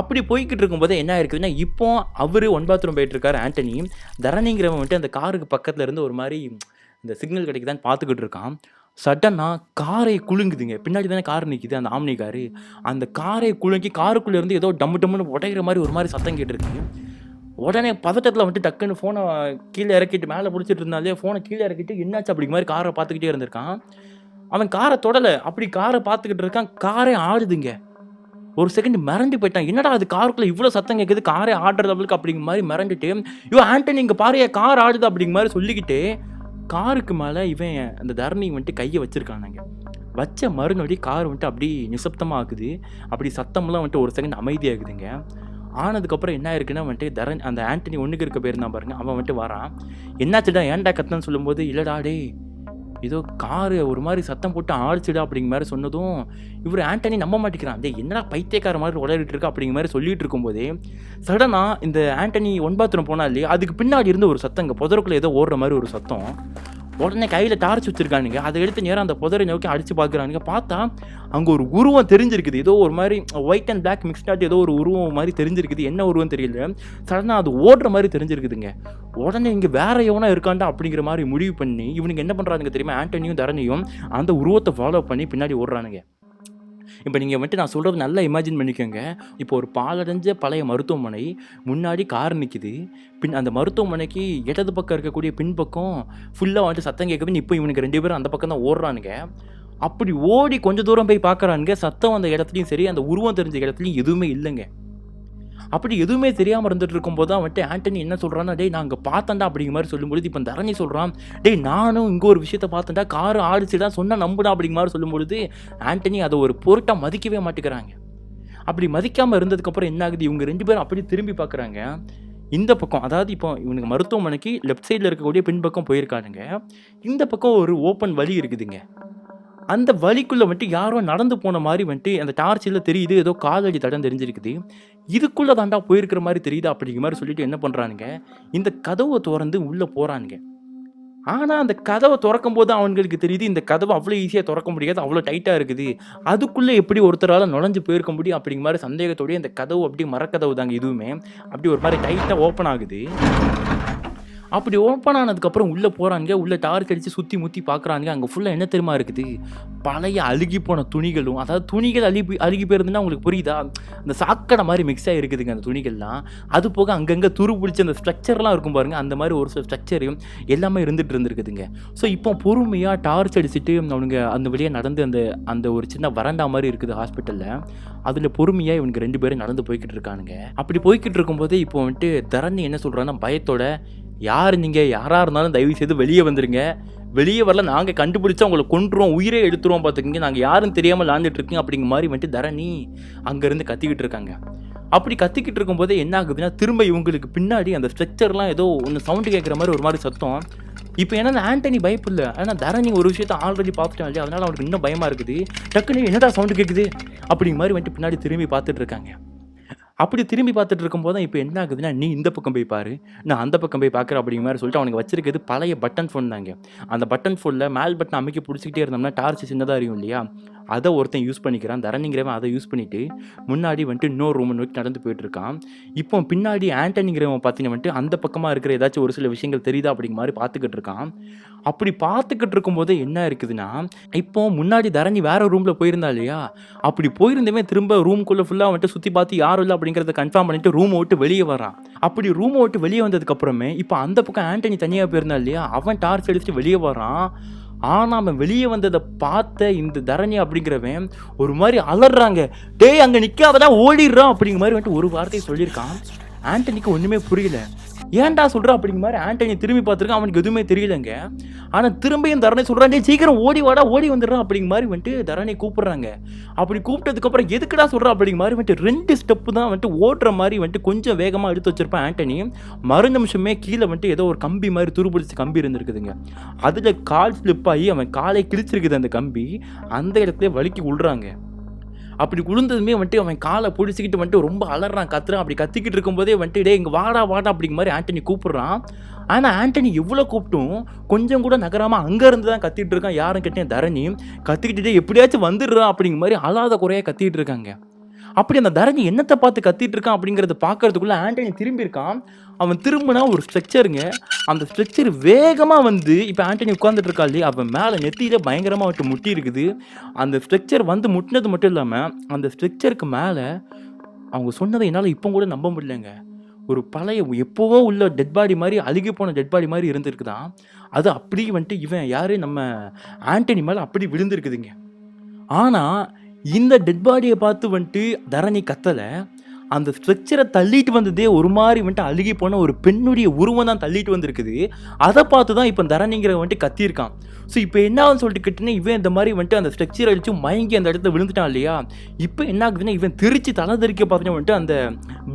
அப்படி போய்கிட்டு இருக்கும்போது என்ன இருக்குதுன்னா, இப்போ அவர் 1 பாத்ரூம் போயிட்டு இருக்காரு ஆண்டனி. தரணிங்கிறவன் வந்துட்டு அந்த காருக்கு பக்கத்தில் இருந்து ஒரு மாதிரி இந்த சிக்னல் கிடைக்குதான்னு பார்த்துக்கிட்டு இருக்கான். சடனாக காரை குலுங்குதுங்க. பின்னாடி தானே கார் நிற்கிது, அந்த ஆம்னி காரு. அந்த காரை குலுங்கி காருக்குள்ளே இருந்து ஏதோ டம்மு டம்முன்னு உடைக்கிற மாதிரி ஒரு மாதிரி சத்தம் கேட்டிருக்கு. உடனே பதட்டத்தில் வந்துட்டு டக்குன்னு ஃபோனை கீழே இறக்கிட்டு மேலே பிடிச்சிட்டு இருந்தாலே ஃபோனை கீழே இறக்கிட்டு என்னாச்சு அப்படிங்கிற மாதிரி காரை பார்த்துக்கிட்டே இருந்திருக்கான். அவன் காரை தொடலை, அப்படி காரை பார்த்துக்கிட்டு இருக்கான். காரே ஆடுதுங்க. ஒரு செகண்ட் மிரண்டு போயிட்டான், என்னடா அது காருக்குள்ளே இவ்வளோ சத்தம் கேட்குது, காரே ஆடுற லெவலுக்கு அப்படிங்கிற மாதிரி மிரண்டுட்டு, ஐயோ ஆண்டனி இங்கே பாரு கார் ஆடுது அப்படிங்கிற மாதிரி சொல்லிக்கிட்டு காருக்கு மேலே இவன் அந்த தரணி வந்துட்டு கையை வச்சுருக்கானுங்க. வச்ச மறுநொடி கார் வந்துட்டு அப்படி நிசப்தமாக ஆகுது. அப்படி சத்தம்லாம் வந்துட்டு ஒரு செகண்ட் அமைதியாகுதுங்க. ஆனதுக்கப்புறம் என்ன இருக்குன்னா வந்துட்டு அந்த ஆண்டனி ஒன்றுக்கு இருக்க பேர் தான் பாருங்க, அவன் வந்துட்டு வரான். என்னாச்சுடா ஏன்டா கத்தன்னு சொல்லும்போது, இல்லைடா டே ஏதோ காரு ஒரு மாதிரி சத்தம் போட்டு ஆடிச்சுடா அப்படிங்கிற மாதிரி சொன்னதும் இவர் ஆண்டனி நம்ப மாட்டேங்கிறான். டே என்னடா பைத்தியக்கார மாதிரி உளறிட்டு இருக்கா அப்படிங்கிற மாதிரி சொல்லிட்டு இருக்கும்போதே சடனாக இந்த ஆண்டனி 1 பாத்ரூம் போனா இல்லையா, அதுக்கு பின்னாடி இருந்து ஒரு சத்தம், இங்கே புதருக்குள்ளே ஏதோ ஓடுற மாதிரி ஒரு சத்தம். உடனே கையில் டார்ச் வச்சுருக்கானுங்க. அதை எடுத்து நேரம் அந்த புதரை நோக்கி அடித்து பார்க்குறானுங்க. பார்த்தா அங்கே ஒரு உருவம் தெரிஞ்சிருக்குது, ஏதோ ஒரு மாதிரி ஒயிட் அண்ட் பிளாக் மிக்ஸ்டாக ஏதோ ஒரு உருவம் மாதிரி தெரிஞ்சிருக்குது. என்ன உருவம் தெரியல, சடனாக அது ஓடுற மாதிரி தெரிஞ்சிருக்குதுங்க. உடனே இங்கே வேற எவனா இருக்காண்டா அப்படிங்கிற மாதிரி முடிவு பண்ணி இவனுக்கு என்ன பண்ணுறானுங்க தெரியுமா, ஆண்டனியும் தரணியும் அந்த உருவத்தை ஃபாலோ பண்ணி பின்னாடி ஓடுறானுங்க. இப்போ நீங்கள் வந்துட்டு நான் சொல்கிறது நல்லா இமேஜின் பண்ணிக்கோங்க. இப்போ ஒரு பாலடைஞ்ச பழைய மருத்துவமனை, முன்னாடி கார் நிற்கிது, அந்த மருத்துவமனைக்கு இடது பக்கம் இருக்கக்கூடிய பின்பக்கம் ஃபுல்லாக வந்துட்டு சத்தம் கேட்குதுன்னு இப்போ இவனுக்கு 2 பேரும் அந்த பக்கம் தான் ஓடுறானுங்க. அப்படி ஓடி கொஞ்சம் தூரம் போய் பார்க்குறானுங்க, சத்தம் அந்த இடத்துலையும் சரி அந்த உருவம் தெரிஞ்ச இடத்துலையும் எதுவுமே இல்லைங்க. அப்படி எதுவுமே தெரியாமல் இருந்துட்டு இருக்கும்போது தான் வந்துட்டு ஆண்டனி என்ன சொல்கிறான்னா, டேய் நான் அங்கே பார்த்தேன்டா அப்படிங்கிற மாதிரி சொல்லும்பொழுது இப்போ தரணி சொல்கிறான், டேய் நானும் இங்கே ஒரு விஷயத்த பார்த்தேன்டா, கார் ஆடிச்சுடா சொன்னா நம்புடா அப்படிங்கிற மாதிரி சொல்லும்பொழுது ஆண்டனி அதை ஒரு பொருட்டாக மதிக்கவே மாட்டேங்கிறாங்க. அப்படி மதிக்காமல் இருந்ததுக்கப்புறம் என்ன ஆகுது, இவங்க 2 பேரும் அப்படி திரும்பி பார்க்குறாங்க. இந்த பக்கம் அதாவது இப்போ இவனுக்கு மருத்துவமனைக்கு லெஃப்ட் சைடில் இருக்கக்கூடிய பின்பக்கம் போயிருக்கானுங்க. இந்த பக்கம் ஒரு ஓப்பன் வழி இருக்குதுங்க. அந்த வழிக்குள்ளே வந்துட்டு யாரோ நடந்து போன மாதிரி வந்துட்டு அந்த டார்ச்சில் தெரியுது, ஏதோ காலடி தடம் தெரிஞ்சிருக்குது. இதுக்குள்ளே தாண்டா போயிருக்கிற மாதிரி தெரியுது அப்படிங்கிற மாதிரி சொல்லிட்டு என்ன பண்ணுறானுங்க, இந்த கதவை திறந்து உள்ளே போகிறானுங்க. ஆனால் அந்த கதவை திறக்கும் போது அவங்களுக்கு தெரியுது இந்த கதவை அவ்வளோ ஈஸியாக திறக்க முடியாது, அவ்வளோ டைட்டாக இருக்குது. அதுக்குள்ளே எப்படி ஒருத்தரால் நுழைஞ்சு போயிருக்க முடியும் அப்படிங்கிற மாதிரி சந்தேகத்தோடய அந்த கதவு அப்படி மரக்கதவு தாங்க இதுவுமே அப்படி ஒரு மாதிரி டைட்டாக ஓப்பன் ஆகுது. அப்படி ஓப்பன் ஆனதுக்கப்புறம் உள்ளே போகிறாங்க. உள்ளே டார்ச் அடித்து சுற்றி முற்றி பார்க்குறாங்க. அங்கே ஃபுல்லாக என்ன தெரியுமா இருக்குது, பழைய அழுகி போன துணிகளும், அதாவது துணிகள் அழுகி போயிருந்துன்னா உங்களுக்கு புரியுதா, அந்த சாக்கடை மாதிரி மிக்ஸ் ஆகி இருக்குதுங்க அந்த துணிகள்லாம். அது போக அங்கங்கே துரு பிடிச்ச அந்த ஸ்ட்ரக்சர்லாம் இருக்கும் பாருங்கள், அந்த மாதிரி ஒரு சில ஸ்ட்ரக்சரும் எல்லாமே இருந்துகிட்ருந்துருக்குதுங்க. ஸோ இப்போ பொறுமையாக டார்ச் அடிச்சுட்டு அவனுங்க அந்த வழியாக நடந்து அந்த அந்த ஒரு சின்ன வரண்டா மாதிரி இருக்குது ஹாஸ்பிட்டலில், அதில் பொறுமையாக இவனுக்கு 2 பேரும் நடந்து போய்கிட்டு இருக்கானுங்க. அப்படி போய்கிட்டு இருக்கும்போதே இப்போ வந்துட்டு தரணி என்ன சொல்கிறான்னா பயத்தோட, யார் நீங்கள், யாராக இருந்தாலும் தயவு செய்து வெளியே வந்துடுங்க, வெளியே வரல நாங்கள் கண்டுபிடிச்சா உங்களை கொன்றுவோம், உயிரே எடுத்துருவோம் பார்த்துக்கிங்க, நாங்கள் யாரும் தெரியாமல் விளாண்டுட்ருக்கீங்க அப்படிங்கிற மாதிரி வந்துட்டு தரணி அங்கேருந்து கத்திக்கிட்டு இருக்காங்க. அப்படி கத்திக்கிட்டு இருக்கும்போதே என்ன ஆகுதுன்னா, திரும்ப இவங்களுக்கு பின்னாடி அந்த ஸ்ட்ரக்சர்லாம் ஏதோ ஒன்று சவுண்டு கேட்குற மாதிரி ஒரு மாதிரி சத்தம். இப்போ ஏன்னா ஆண்டனி பயப்பில்லை, ஆனால் தரணி ஒரு விஷயத்த ஆல்ரெடி பார்த்துட்டான் இல்லையா, அதனால் அவனுக்கு இன்னும் பயமாக இருக்குது. டக்குன்னு என்னடா சவுண்டு கேட்குது அப்படிங்கிற மாதிரி வந்துட்டு பின்னாடி திரும்பி பார்த்துட்டு இருக்காங்க. அப்படி திரும்பி பார்த்துட்டு இருக்கும்போது தான் இப்போ என்ன ஆகுதுன்னா, நீ இந்த பக்கம் போய் பாரு, நான் அந்த பக்கம் போய் பார்க்குறேன் அப்படிங்கிற மாதிரி சொல்லிட்டு அவனுக்கு வச்சிருக்கிறது பழைய பட்டன் ஃபோன் தாங்க. அந்த பட்டன் ஃபோனில் மேல் பட்டன் அமைக்க பிடிச்சிக்கிட்டே இருந்தோம்னா டார்ச் சின்னதாக இருக்கும் இல்லையா, அதை ஒருத்தன் யூஸ் பண்ணிக்கிறான். தரணிங்கிறவன் அதை யூஸ் பண்ணிவிட்டு முன்னாடி வந்துட்டு இன்னொரு ரூம் நோக்கி நடந்து போயிட்டுருக்கான். இப்போ பின்னாடி ஆண்டனிங்கிறவன் பார்த்தீங்கன்னா வந்துட்டு அந்த பக்கமாக இருக்கிற ஏதாச்சும் ஒரு சில விஷயங்கள் தெரியுதா அப்படிங்கிற மாதிரி பார்த்துக்கிட்டு இருக்கான். அப்படி பார்த்துக்கிட்டு இருக்கும்போது என்ன இருக்குதுன்னா, இப்போ முன்னாடி தரணி வேற ரூமில் போயிருந்தா இல்லையா, அப்படி போயிருந்தவன் திரும்ப ரூம்குள்ளே ஃபுல்லாக வந்துட்டு சுற்றி பார்த்து யாரும் இல்லை அப்படிங்கிறத கன்ஃபார்ம் பண்ணிட்டு ரூமை விட்டு வெளியே வரான். அப்படி ரூமை விட்டு வெளியே வந்ததுக்கப்புறமே இப்போ அந்த பக்கம் ஆண்டனி தனியாக போயிருந்தா இல்லையா, அவன் டார்ச் அடிச்சுட்டு வெளியே வரான். ஆனால் அவன் வெளியே வந்ததை பார்த்த இந்த தரணி அப்படிங்கிறவன் ஒரு மாதிரி அலறாங்க, டேய் அங்கே நிற்காதடா ஓடிடுறான் அப்படிங்கிற மாதிரி வந்துட்டு ஒரு வார்த்தையை சொல்லியிருக்கான். ஆண்டனிக்கு ஒன்றுமே புரியல, ஏன்டா சொல்கிறான் அப்படிங்கிற மாதிரி ஆண்டனி திரும்பி பார்த்துருக்கான். அவனுக்கு எதுவுமே தெரியலைங்க. ஆனால் திரும்பியும் தரணி சொல்கிறான், டே சீக்கிரம் ஓடி வாடா ஓடி வந்துடுறான் அப்படிங்கிற மாதிரி வந்துட்டு தரணி கூப்பிட்றாங்க. அப்படி கூப்பிட்டதுக்கப்புறம் எதுக்குடா சொல்கிறான் அப்படிங்கிற மாதிரி வந்துட்டு 2 ஸ்டெப்பு தான் வந்துட்டு ஓடுற மாதிரி வந்துட்டு கொஞ்சம் வேகமாக எடுத்து வச்சிருப்பான் ஆண்டனி. மறு நிமிஷமே கீழே வந்துட்டு ஏதோ ஒரு கம்பி மாதிரி துருபிடிச்ச கம்பி இருந்திருக்குதுங்க. அதில் கால் ஸ்லிப் ஆகி அவன் காலை கிழிச்சிருக்குது அந்த கம்பி. அந்த இடத்துல வலிக்கு விழுறாங்க. அப்படி விழுந்ததுமே வந்துட்டு அவன் காலை பிடிச்சிக்கிட்டு வந்துட்டு ரொம்ப அலறான், கத்துறான். அப்படி கத்திக்கிட்டு இருக்கும்போதே வந்துட்டு டே இங்கே வாடா வாடா அப்படிங்கிற மாதிரி ஆண்டனி கூப்பிட்றான். ஆனால் ஆண்டனி எவ்வளோ கூப்பிட்டும் கொஞ்சம் கூட நகராமல் அங்கேருந்து தான் கத்திட்டு இருக்கான். யாரும் கேட்டேன் தரணி கத்திக்கிட்டே எப்படியாச்சும் வந்துடுறான் அப்படிங்கிற மாதிரி அழாத குறையாக கத்திட்டு இருக்காங்க. அப்படி அந்த தரணி என்னத்தை பார்த்து கத்திட்டு இருக்கான் அப்படிங்கிறத பார்க்கறதுக்குள்ள ஆண்டனி திரும்பி இருக்கான். அவன் திரும்பினா ஒரு ஸ்ட்ரக்சருங்க. அந்த ஸ்ட்ரக்சர் வேகமாக வந்து இப்போ ஆண்டனி உட்காந்துட்டு இருக்கா இல்லையா, அவன் மேலே நெத்தியில பயங்கரமாக விட்டு முட்டி இருக்குது. அந்த ஸ்ட்ரக்சர் வந்து முட்டினது மட்டும் இல்லாமல் அந்த ஸ்ட்ரக்சருக்கு மேலே அவங்க சொன்னதை என்னால் இப்போ கூட நம்ப முடியலைங்க. ஒரு பழைய எப்போவோ உள்ள டெட் பாடி மாதிரி, அழுகி போன டெட் பாடி மாதிரி இருந்திருக்குதான். அது அப்படி வந்துட்டு இவன் யார் நம்ம ஆண்டனி மேலே அப்படி விழுந்திருக்குதுங்க. ஆனால் இந்த டெட் பாடியை பார்த்து வந்துட்டு தரணி கத்தலை, அந்த ஸ்ட்ரக்சரை தள்ளிட்டு வந்ததே ஒரு மாதிரி வந்துட்டு அழுகி போன ஒரு பெண்ணுடைய உருவம் தான் தள்ளிட்டு வந்திருக்குது. அதை பார்த்து தான் இப்போ தரணிங்கிற வந்துட்டு கத்தியிருக்கான். ஸோ இப்போ என்ன ஆகுதுன்னு சொல்லிட்டு கேட்டீங்கன்னா, இவன் இந்த மாதிரி வந்துட்டு அந்த ஸ்ட்ரக்சரை அடித்து மயங்கி அந்த இடத்துல விழுந்துட்டான் இல்லையா. இப்போ என்ன ஆகுதுன்னா, இவன் திருச்சி தலைதறிக்க பார்த்தீங்கன்னா வந்துட்டு அந்த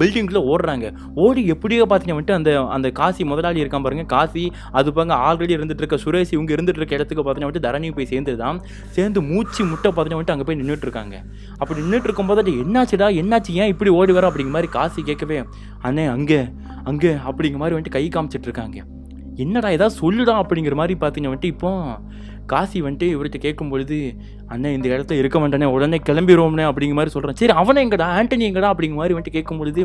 பில்டிங்கில் ஓடுறாங்க. ஓடி எப்படியோ பார்த்தீங்கன்னா வந்துட்டு அந்த அந்த காசி முதலாளி இருக்கான் பாருங்க, காசி அது பாருங்க ஆல்ரெடி இருந்துட்டு இருக்க சுரேஷ், இவங்க இருந்துட்டு இருக்க இடத்துக்கு பார்த்தீங்கன்னா வந்துட்டு தரணியும் போய் சேர்ந்துதான். சேர்ந்து மூச்சு முட்டை பார்த்தீங்கன்னா வந்துட்டு அங்கே போய் நின்றுட்டு இருக்காங்க. அப்படி நின்றுட்டு இருக்கும்போது அது என்னாச்சுடா என்னாச்சு, ஏன் இப்படி ஓடி வர அப்படிங்கிற மாதிரி காசி கேட்கவே, அண்ணே அங்கே அங்கே அப்படிங்கிற மாதிரி வந்துட்டு கை காமிச்சிட்டு இருக்காங்க. என்னடா ஏதாவது சொல்லுடா அப்படிங்கிற மாதிரி பார்த்தீங்கன்னா வந்துட்டு இப்போ காசி வந்துட்டு இவர்கிட்ட கேட்கும் பொழுது, அண்ணன் இந்த இடத்துல இருக்க மாட்டானே உடனே கிளம்பிடுவோம்னே அப்படிங்கிற மாதிரி சொல்கிறேன். சரி அவனை எங்கடா ஆண்டனி எங்கடா அப்படிங்கிற மாதிரி வந்துட்டு கேட்கும் பொழுது,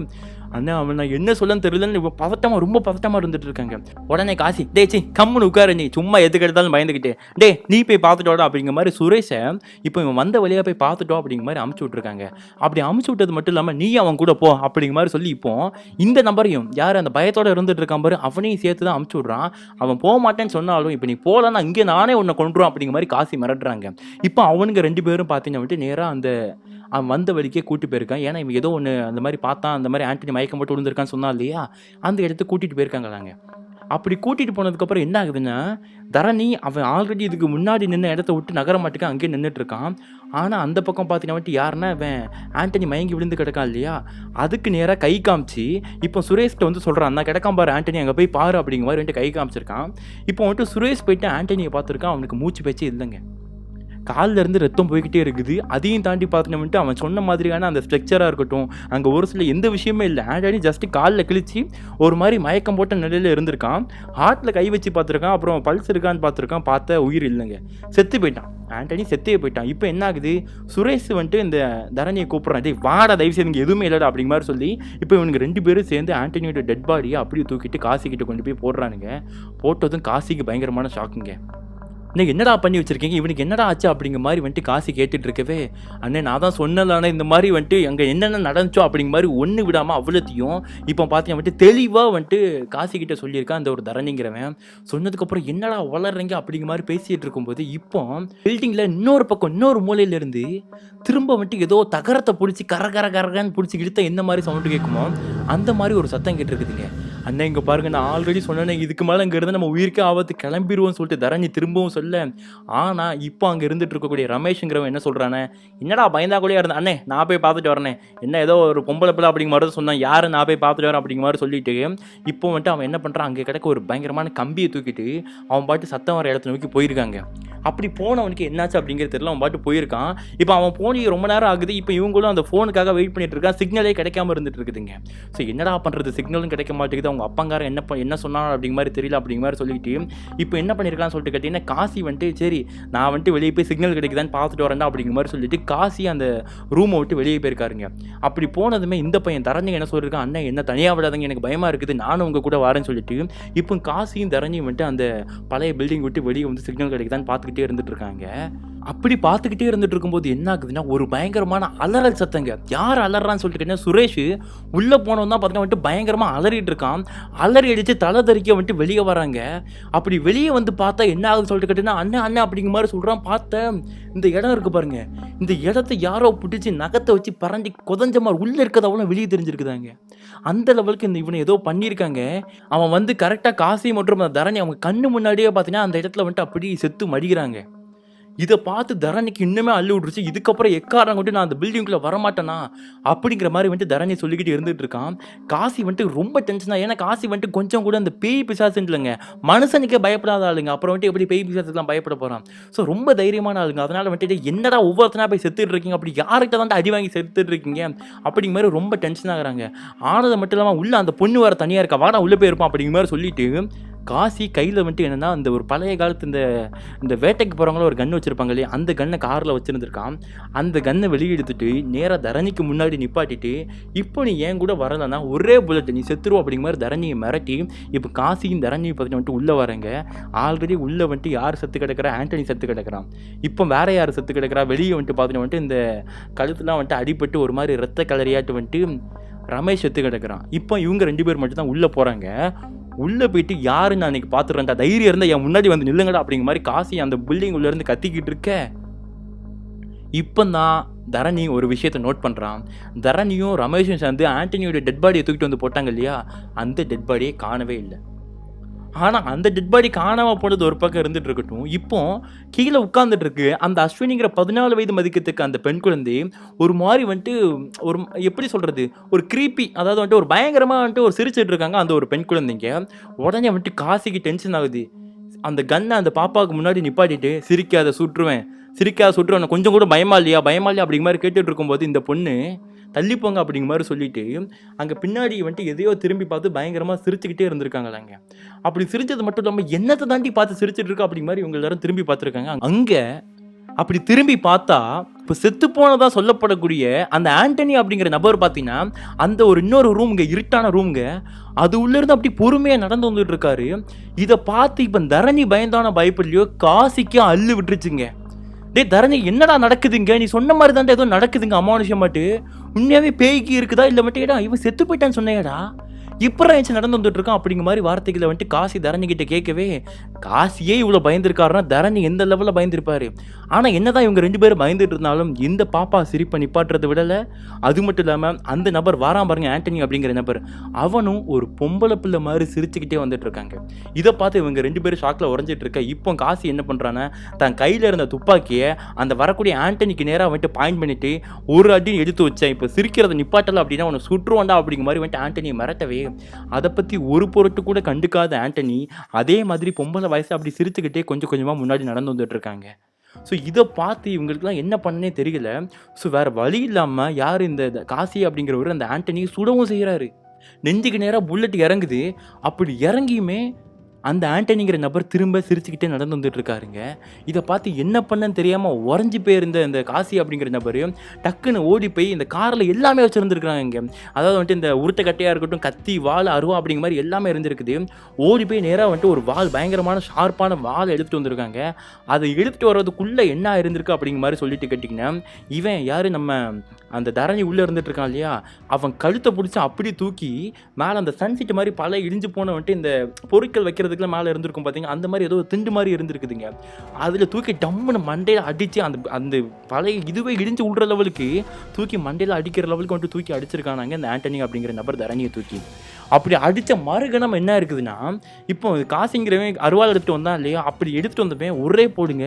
அண்ணன் அவன் நான் என்ன சொல்லன்னு தெரியலன்னு இப்போ பதட்டமாக ரொம்ப பதட்டமாக இருந்துட்டு இருக்காங்க. உடனே காசி, டே சி கம்முன்னு உட்காரு, நீ சும்மா எதுக்கு எடுத்தாலும் பயந்துக்கிட்டே, டே நீ போய் பார்த்துட்டோடா அப்படிங்கிற மாதிரி சுரேஷை இப்போ இவன் வந்த வழியாக போய் பார்த்துட்டோம் அப்படிங்கிற மாதிரி அமுச்சு விட்ருக்காங்க. அப்படி அமுச்சு விட்டது மட்டும் இல்லாமல் நீ அவன் கூட போ அப்படிங்கிற மாதிரி சொல்லி இப்போ இந்த நம்பரையும் யார் அந்த பயத்தோடு இருந்துட்டு இருக்கான் பாரு அவனையும் சேர்த்து தான் அமுச்சு விட்றான். அவன் போக மாட்டேன்னு சொன்னாலும் இப்போ நீ போகலன்னா இங்கே நானே உன்னை கொண்டுருவான் அப்படிங்கிற மாதிரி காசி மிரட்டுறாங்க. இப்போ அவனுங்க 2 பேரும் பார்த்தீங்கன்னா வந்துட்டு நேரா அந்த அவன் வந்த வழிக்கே கூட்டி போயிருக்கான். ஏன்னா, இவன் ஏதோ ஒண்ணு அந்த மாரி பார்த்தான். அந்த மாரி ஆண்டனி மயக்கம் போட்டு விழுந்திருக்கான்னு சொன்னான் இல்லையா? அந்த இடத்துக்கு கூட்டிட்டு போயிருக்காங்களாங்க. அப்படி கூட்டிட்டு போனதுக்கப்புறம் என்ன ஆகுதுன்னா, தரணி அவன் ஆல்ரெடி இதுக்கு முன்னாடி நின்ன இடத்த விட்டு நகர மாட்டேங்க அங்கேயே நின்னுட்டு இருக்கான். ஆனா, அந்த பக்கம் பார்த்தீங்கன்னா வந்துட்டு யாருன்னா, இவன் ஆண்டனி மயங்கி விழுந்து கிடக்கான் இல்லையா? அதுக்கு நேரா கை காமிச்சு, இப்போ சுரேஷ்ட்ட வந்து சொல்றான், "அண்ணா கிடக்கான் பாரு ஆண்டனி, அங்க போய் பாரு" அப்படிங்கிற மாரி வந்துட்டு கை காமிச்சிருக்கான். இப்போ வந்துட்டு சுரேஷ் போயிட்டு ஆண்டனிய பார்த்துருக்கான். அவனுக்கு மூச்சு பேச்சே இல்லங்க. கால்ல இருந்து ரத்தம் போய்க்கிட்டே இருக்குது. அதையும் தாண்டி பார்த்தோம்னா அவன் சொன்ன மாதிரியான அந்த ஸ்ட்ரக்சரா இருக்கட்டும், அங்க ஒரு சில எந்த விஷயமே இல்ல. ஆண்டனி ஜஸ்ட் கால்ல கிழிச்சு ஒரு மாரி மயக்கம் போட்ட நிலையில இருந்திருக்கான். ஹார்ட்ல கை வச்சு பார்த்துருக்கான். அப்புறம் பல்ஸ் இருக்கான்னு பார்த்துருக்கான். பார்த்தா உயிர் இல்லைங்க. செத்து போயிட்டான். ஆண்டனி செத்தே போயிட்டான். இப்போ என்ன ஆகுது, சுரேஷ் வந்துட்டு இந்த தரணியை கூப்பிட்றான். டேய் வாடா, தயவு செய்து இங்கே எதுவுமே இல்லடா அப்படிங்கிற மாதிரி சொல்லி, இப்போ இவனுக்கு 2 பேரும் சேர்ந்து ஆண்டனியோட டெட் பாடியை அப்படியே தூக்கிட்டு காசிக்கிட்ட கொண்டு போய் போடுறானுங்க. போட்டதும் காசிக்கு பயங்கரமான ஷாக்குங்க. இன்னைக்கு என்னடா பண்ணி வச்சிருக்கீங்க, இவனுக்கு என்னடா ஆச்சு அப்படிங்கிற மாதிரி வந்துட்டு காசி கேட்டுட்டு இருக்கவே, அண்ணே நான் தான் சொன்னலானே இந்த மாதிரி வந்துட்டு அங்கே என்னென்ன நடந்துச்சோ அப்படிங்கிற மாதிரி ஒன்று விடாமல் அவ்வளோத்தையும் இப்போ பார்த்தீங்கன்னா வந்துட்டு தெளிவாக வந்துட்டு காசிக்கிட்ட சொல்லியிருக்கான் அந்த ஒரு தரணிங்கிறவன். சொன்னதுக்கப்புறம் என்னடா வளர்றீங்க அப்படிங்கிற மாதிரி பேசிகிட்டு இருக்கும்போது இப்போ பில்டிங்கில் இன்னொரு பக்கம் இன்னொரு மூலையிலேருந்து திரும்ப வந்துட்டு ஏதோ தகரத்தை பிடிச்சி கரகரன்னு பிடிச்சி இழுத்த என்ன மாதிரி சவுண்டு கேட்குமோ அந்த மாதிரி ஒரு சத்தம் கேட்டுருக்குதுங்க. அண்ணா இங்கே பாருங்க, நான் ஆல்ரெடி சொன்னேன் இதுக்கு மேலே அங்கே இருந்து நம்ம உயிருக்கே ஆபத்து கிளம்பிடுவோம்னு சொல்லிட்டு தரணி திரும்பவும் சொல்ல, ஆனால் இப்போ அங்கே இருந்துட்டு இருக்கக்கூடிய ரமேஷுங்கிறவன் என்ன சொல்கிறானே, என்னடா பயந்தாக்குள்ளேயே இருந்தேன் அண்ணே, நான் போய் பார்த்துட்டு வரேன், என்ன ஏதோ ஒரு பொம்பளை பிள்ளை அப்படிங்கிற மாதிரி சொன்னான், யாரை நான் போய் பார்த்துட்டு வரேன் அப்படிங்கிற மாதிரி சொல்லிட்டு இப்போ வந்துட்டு அவன் என்ன பண்ணுறான், அங்கே கிடக்க ஒரு பயங்கரமான கம்பியை தூக்கிட்டு அவன் பாட்டு சத்தம் வர இடத்த நோக்கி போயிருக்காங்க. அப்படி போனவனுக்கு என்னாச்சு அப்படிங்கிறது தெரியல, அவன் பாட்டு போயிருக்கான். இப்போ அவன் போனி ரொம்ப நேரம் ஆகுது. இப்போ இவங்களும் அந்த ஃபோனுக்காக வெயிட் பண்ணிட்டு இருக்கான். சிக்னலே கிடைக்காம இருந்துட்டு இருக்குதுங்க. ஸோ என்னடா பண்ணுறது, சிக்னலும் கிடைக்க மாட்டேங்குது. அவங்க அப்பங்காரன் என்ன சொன்னான் அப்படிங்கிற மாதிரி தெரியல அப்படிங்கிற மாதிரி சொல்லிட்டு இப்போ என்ன பண்ணியிருக்கான்னு சொல்லிட்டு கேட்டீங்கன்னா, காசி வந்துட்டு சரி நான் வந்துட்டு வெளியே போய் சிக்னல் கிடைக்குதான்னு பார்த்துட்டு வரேன்டா அப்படிங்கிற மாதிரி சொல்லிட்டு காசி அந்த ரூமை விட்டு வெளியே போயிருக்காருங்க. அப்படி போனதுமே இந்த பையன் தரஞ்சி என்ன சொல்லியிருக்கான், அண்ணன் என்ன தனியாக விடாதங்க, எனக்கு பயமாக இருக்குது, நானும் உங்கள் கூட வரேன்னு சொல்லிட்டு இப்போ காசியும் தரஞ்சியும் வந்துட்டு அந்த பழைய பில்டிங் விட்டு வெளியே வந்து சிக்னல் கிடைக்குதான்னு பார்த்துக்கிட்டே இருந்துட்டு இருக்காங்க. அப்படி பார்த்துக்கிட்டே இருந்துட்டு இருக்கும்போது என்ன ஆகுதுன்னா, ஒரு பயங்கரமான அலறல் சத்தங்க. யார் அலறான்னு சொல்லிட்டு கேட்டீங்கன்னா, சுரேஷ் உள்ளே போனவன் தான் பார்த்தீங்கன்னா வந்துட்டு பயங்கரமாக அலறிட்டு இருக்கான். அலறி அடித்து தலை தறிக்க வந்துட்டு வெளியே வராங்க. அப்படி வெளியே வந்து பார்த்தா என்ன ஆகுதுன்னு சொல்லிட்டு கேட்டீங்கன்னா, அண்ணன் அண்ணன் அப்படிங்கிற மாதிரி சொல்கிறான். பார்த்தேன் இந்த இடம் இருக்குது பாருங்க, இந்த இடத்த யாரோ பிடிச்சி நகத்தை வச்சு பறண்டி கொதஞ்ச மாதிரி உள்ளே இருக்கிறத அவ்வளோ வெளியே தெரிஞ்சிருக்குதாங்க. அந்த லெவலுக்கு இந்த இவனை ஏதோ பண்ணியிருக்காங்க. அவன் வந்து கரெக்டாக காசி மற்றும் அந்த தரணி அவங்க கண்ணு முன்னாடியே பார்த்தீங்கன்னா அந்த இடத்துல வந்துட்டு அப்படி செத்து மடிக்கிறாங்க. இதை பார்த்து தரணிக்கு இன்னுமே அள்ளி விட்டுருச்சு. இதுக்கப்புறம் எக்காரம் கொண்டு நான் அந்த பில்டிங்குள்ளே வரமாட்டேனா அப்படிங்கிற மாதிரி வந்துட்டு தரணி சொல்லிக்கிட்டு இருந்துட்டு இருக்கான். காசி வந்துட்டு ரொம்ப டென்ஷனா, ஏன்னா காசி வந்துட்டு கொஞ்சம் கூட அந்த பேய் பிசாசுன்னு இல்லைங்க, மனுஷனுக்கே பயப்படாத ஆளுங்க. அப்புறம் வந்துட்டு எப்படி பேய் பிசாசுக்கெல்லாம் பயப்பட போகிறான். ஸோ ரொம்ப தைரியமான ஆளுங்க. அதனால வந்துட்டு என்னடா ஒவ்வொருத்தனா போய் செத்துட்டு இருக்கீங்க, அப்படி யார்கிட்ட தான் அடி வாங்கி செத்துட்டு இருக்கீங்க அப்படிங்கிற மாதிரி ரொம்ப டென்ஷன் ஆகுறாங்க. ஆனதை மட்டும் இல்லாமல் உள்ள அந்த பொண்ணு வர தனியாக இருக்கா, வாடா உள்ளே போயிருப்பான் அப்படிங்கிற மாதிரி சொல்லிட்டு காசி கையில் வந்துட்டு என்னென்னா அந்த ஒரு பழைய காலத்து இந்த வேட்டைக்கு போகிறவங்களும் ஒரு கன்று வச்சுருப்பாங்க இல்லையா, அந்த கன்னை காரில் வச்சுருந்துருக்கான். அந்த கன்னை வெளியே எடுத்துட்டு நேராக தரணிக்கு முன்னாடி நிப்பாட்டிட்டு, இப்போ நீ ஏன் கூட வரலன்னா ஒரே புல்லட் நீ செத்துருவோம் அப்படிங்கிற மாதிரி தரணியை மிரட்டி இப்போ காசியும் தரணியை பார்த்துட்டு வந்துட்டு உள்ளே வரேங்க. ஆல்ரெடி உள்ளே வந்துட்டு யார் செத்து கிடக்கிறா, ஆண்டனி செத்து கிடக்கிறான். இப்போ வேற யார் செத்து கிடக்கிறா, வெளியே வந்துட்டு பார்த்துட்டு வந்துட்டு இந்த கழுத்துலாம் வந்துட்டு அடிபட்டு ஒரு மாதிரி ரத்த கலரியாட்டு வந்துட்டு ரமேஷ் செத்து கிடக்கிறான். இப்போ இவங்க 2 பேர் மட்டும் தான் உள்ளே போகிறாங்க. உள்ளே போயிட்டு யாரு நான் அன்றைக்கி பார்த்துட்றேன்டா, தைரியம் இருந்தால் என் முன்னாடி வந்து நில்லுங்கடா அப்படிங்கிற மாதிரி காசி அந்த பில்டிங் உள்ளேருந்து கத்திக்கிட்டு இருக்க. இப்போ தான் தரணி ஒரு விஷயத்தை நோட் பண்ணுறான். தரணியும் ரமேஷும் சேர்ந்து ஆண்டனியோட டெட் பாடியை தூக்கிட்டு வந்து போட்டாங்க இல்லையா, அந்த டெட் பாடியை காணவே இல்லை. ஆனால் அந்த டெட் பாடி காணாமல் போனது ஒரு பக்கம் இருந்துட்டு இருக்கட்டும், இப்போ கீழே உட்காந்துட்டு இருக்கு அந்த அஸ்வினிங்கிற 14 வயது மதிக்கத்துக்கு அந்த பெண் குழந்தை ஒரு மாதிரி வந்துட்டு ஒரு எப்படி சொல்கிறது, ஒரு க்ரீப்பி, அதாவது வந்துட்டு ஒரு பயங்கரமாக வந்துட்டு ஒரு சிரிச்சிட்டு இருக்காங்க அந்த ஒரு பெண் குழந்தைங்க. உடனே வந்துட்டு காசிக்கு டென்ஷன் ஆகுது. அந்த கன்னை அந்த பாப்பாவுக்கு முன்னாடி நிப்பாட்டிட்டு, சிரிக்காத சுட்டுருவேன் கொஞ்சம் கூட பயமா இல்லையா அப்படிங்கிற மாதிரி கேட்டுட்டு இருக்கும்போது இந்த பொண்ணு தள்ளிப்போங்க அப்படிங்கிற மாதிரி சொல்லிட்டு அங்கே பின்னாடி வந்துட்டு எதையோ திரும்பி பார்த்து பயங்கரமாக சிரிச்சுக்கிட்டே இருந்திருக்காங்களாங்க. அப்படி சிரிச்சது மட்டும் இல்லாமல் என்னத்தை தாண்டி பார்த்து சிரிச்சிட்டு இருக்கா அப்படிங்கிற மாதிரி இவங்க எல்லாரும் திரும்பி பார்த்துருக்காங்க. அங்கே அப்படி திரும்பி பார்த்தா இப்போ செத்து போனதா சொல்லப்படக்கூடிய அந்த ஆண்டனி அப்படிங்கிற நபர் பார்த்தீங்கன்னா அந்த ஒரு இன்னொரு ரூமுங்க, இருட்டான ரூமுங்க, அது உள்ளேருந்து அப்படி பொறுமையாக நடந்து வந்துட்டு இருக்காரு. இதை பார்த்து இப்போ தரணி பயந்தான பயப்படலையோ காசிக்கு அள்ளு விட்டுருச்சுங்க. டே தரணி என்னடா நடக்குதுங்க, நீ சொன்ன மாதிரி தாண்டா ஏதோ நடக்குதுங்க அமானுஷம் மாட்டு, உண்மையாவே பேய்க்கு இருக்குதா இல்லை மட்டும் ஏடா இவன் செத்து போயிட்டான்னு சொன்னேடா, இப்போ ஏச்சு நடந்து வந்துட்டு இருக்கான் அப்படிங்கிற மாதிரி வார்த்தைகளை வந்துட்டு காசி தரணிக்கிட்ட கேட்கவே காசியே இவ்வளோ பயந்துருக்காருன்னா தரணி எந்த லெவலில் பயந்துருப்பாரு. ஆனால் என்னதான் இவங்க 2 பேரும் பயந்துட்டு இருந்தாலும் இந்த பாப்பா சிரிப்பை நிப்பாட்டுறதை விடலை. அது மட்டும் இல்லாமல் அந்த நபர் வாராம் பாருங்க, ஆண்டனி அப்படிங்கிற நபர், அவனும் ஒரு பொம்பளை பிள்ளை மாதிரி சிரிச்சுக்கிட்டே வந்துட்டு இருக்காங்க. இதை பார்த்து இவங்க 2 பேரும் ஷாக்கில் உடஞ்சிட்டு இருக்க. இப்போ காசி என்ன பண்ணுறான்னா தன் கையில் இருந்த துப்பாக்கியை அந்த வரக்கூடிய ஆண்டனிக்கு நேராக வந்துட்டு பாயிண்ட் பண்ணிட்டு ஒரு அடி எடுத்து வச்சேன், இப்போ சிரிக்கிறத நிப்பாட்டலை அப்படின்னா உனக்கு சுற்றுவாண்டா அப்படிங்கிற மாதிரி வந்துட்டு ஆண்டனியை மிரட்டவே, அதை பற்றி ஒரு பொருட்டு கூட கண்டுக்காத ஆண்டனி அதே மாதிரி பொம்பளை வயசு அப்படி சிரிச்சுக்கிட்டே கொஞ்சம் கொஞ்சமாக முன்னாடி நடந்து வந்துட்டு இருக்காங்க. ஸோ இதை பார்த்து இவங்களுக்குலாம் என்ன பண்ணனே தெரியல. ஸோ வேறு வழி இல்லாமல் யார் இந்த காசி அப்படிங்கிறவர் அந்த ஆண்டனி சுடவும் செய்கிறாரு. நெஞ்சுக்கு நேராக புல்லட் இறங்குது. அப்படி இறங்கியுமே அந்த ஆண்டனிங்கிற நபர் திரும்ப சிரிச்சுக்கிட்டே நடந்து வந்துட்டு இருக்காருங்க. இதை பார்த்து என்ன பண்ணன்னு தெரியாமல் உறைஞ்சி போயிருந்த இந்த காசி அப்படிங்கிற நபர் டக்குன்னு ஓடி போய் இந்த காரில் எல்லாமே வச்சுருந்துருக்காங்க இங்கே. அதாவது வந்துட்டு இந்த உருட்டை கட்டையாக இருக்கட்டும், கத்தி, வாள், அருவா அப்படிங்கிற மாதிரி எல்லாமே இருந்திருக்குது. ஓடி போய் நேராக வந்துட்டு ஒரு வாள், பயங்கரமான ஷார்ப்பான வாளை எடுத்துகிட்டு வந்திருக்காங்க. அதை எடுத்துகிட்டு வர்றதுக்குள்ளே என்ன இருந்திருக்கு அப்படிங்கிற மாதிரி சொல்லிட்டு கேட்டிங்கன்னா, இவன் யார், நம்ம அந்த தரணி உள்ளே இருந்துட்டு இருக்கான் இல்லையா, அவன் கழுத்தை பிடிச்சி அப்படி தூக்கி மேலே அந்த சன்செட் மாதிரி பல இழிஞ்சு போன வந்துட்டு இந்த பொருட்கள் வைக்கிறதுக்குலாம் மேலே இருந்திருக்கும் பார்த்தீங்க, அந்த மாதிரி ஏதோ திண்டு மாதிரி இருந்திருக்குதுங்க. அதில் தூக்கி டம்முன்னு மண்டையில் அடித்து அந்த அந்த பழைய இதுவே இடிஞ்சு விடுற லெவலுக்கு தூக்கி மண்டையில் அடிக்கிற லெவலுக்கு வந்துட்டு தூக்கி அடிச்சிருக்கானாங்க இந்த ஆண்டனி அப்படிங்கிற நபர் தரணியை தூக்கி. அப்படி அடித்த மறுகணம் என்ன இருக்குதுன்னா, இப்போ காசிங்கிறவன் அருவாள் எடுத்துகிட்டு வந்தான் இல்லையா, அப்படி எடுத்துகிட்டு வந்தவன் ஒரே போடுங்க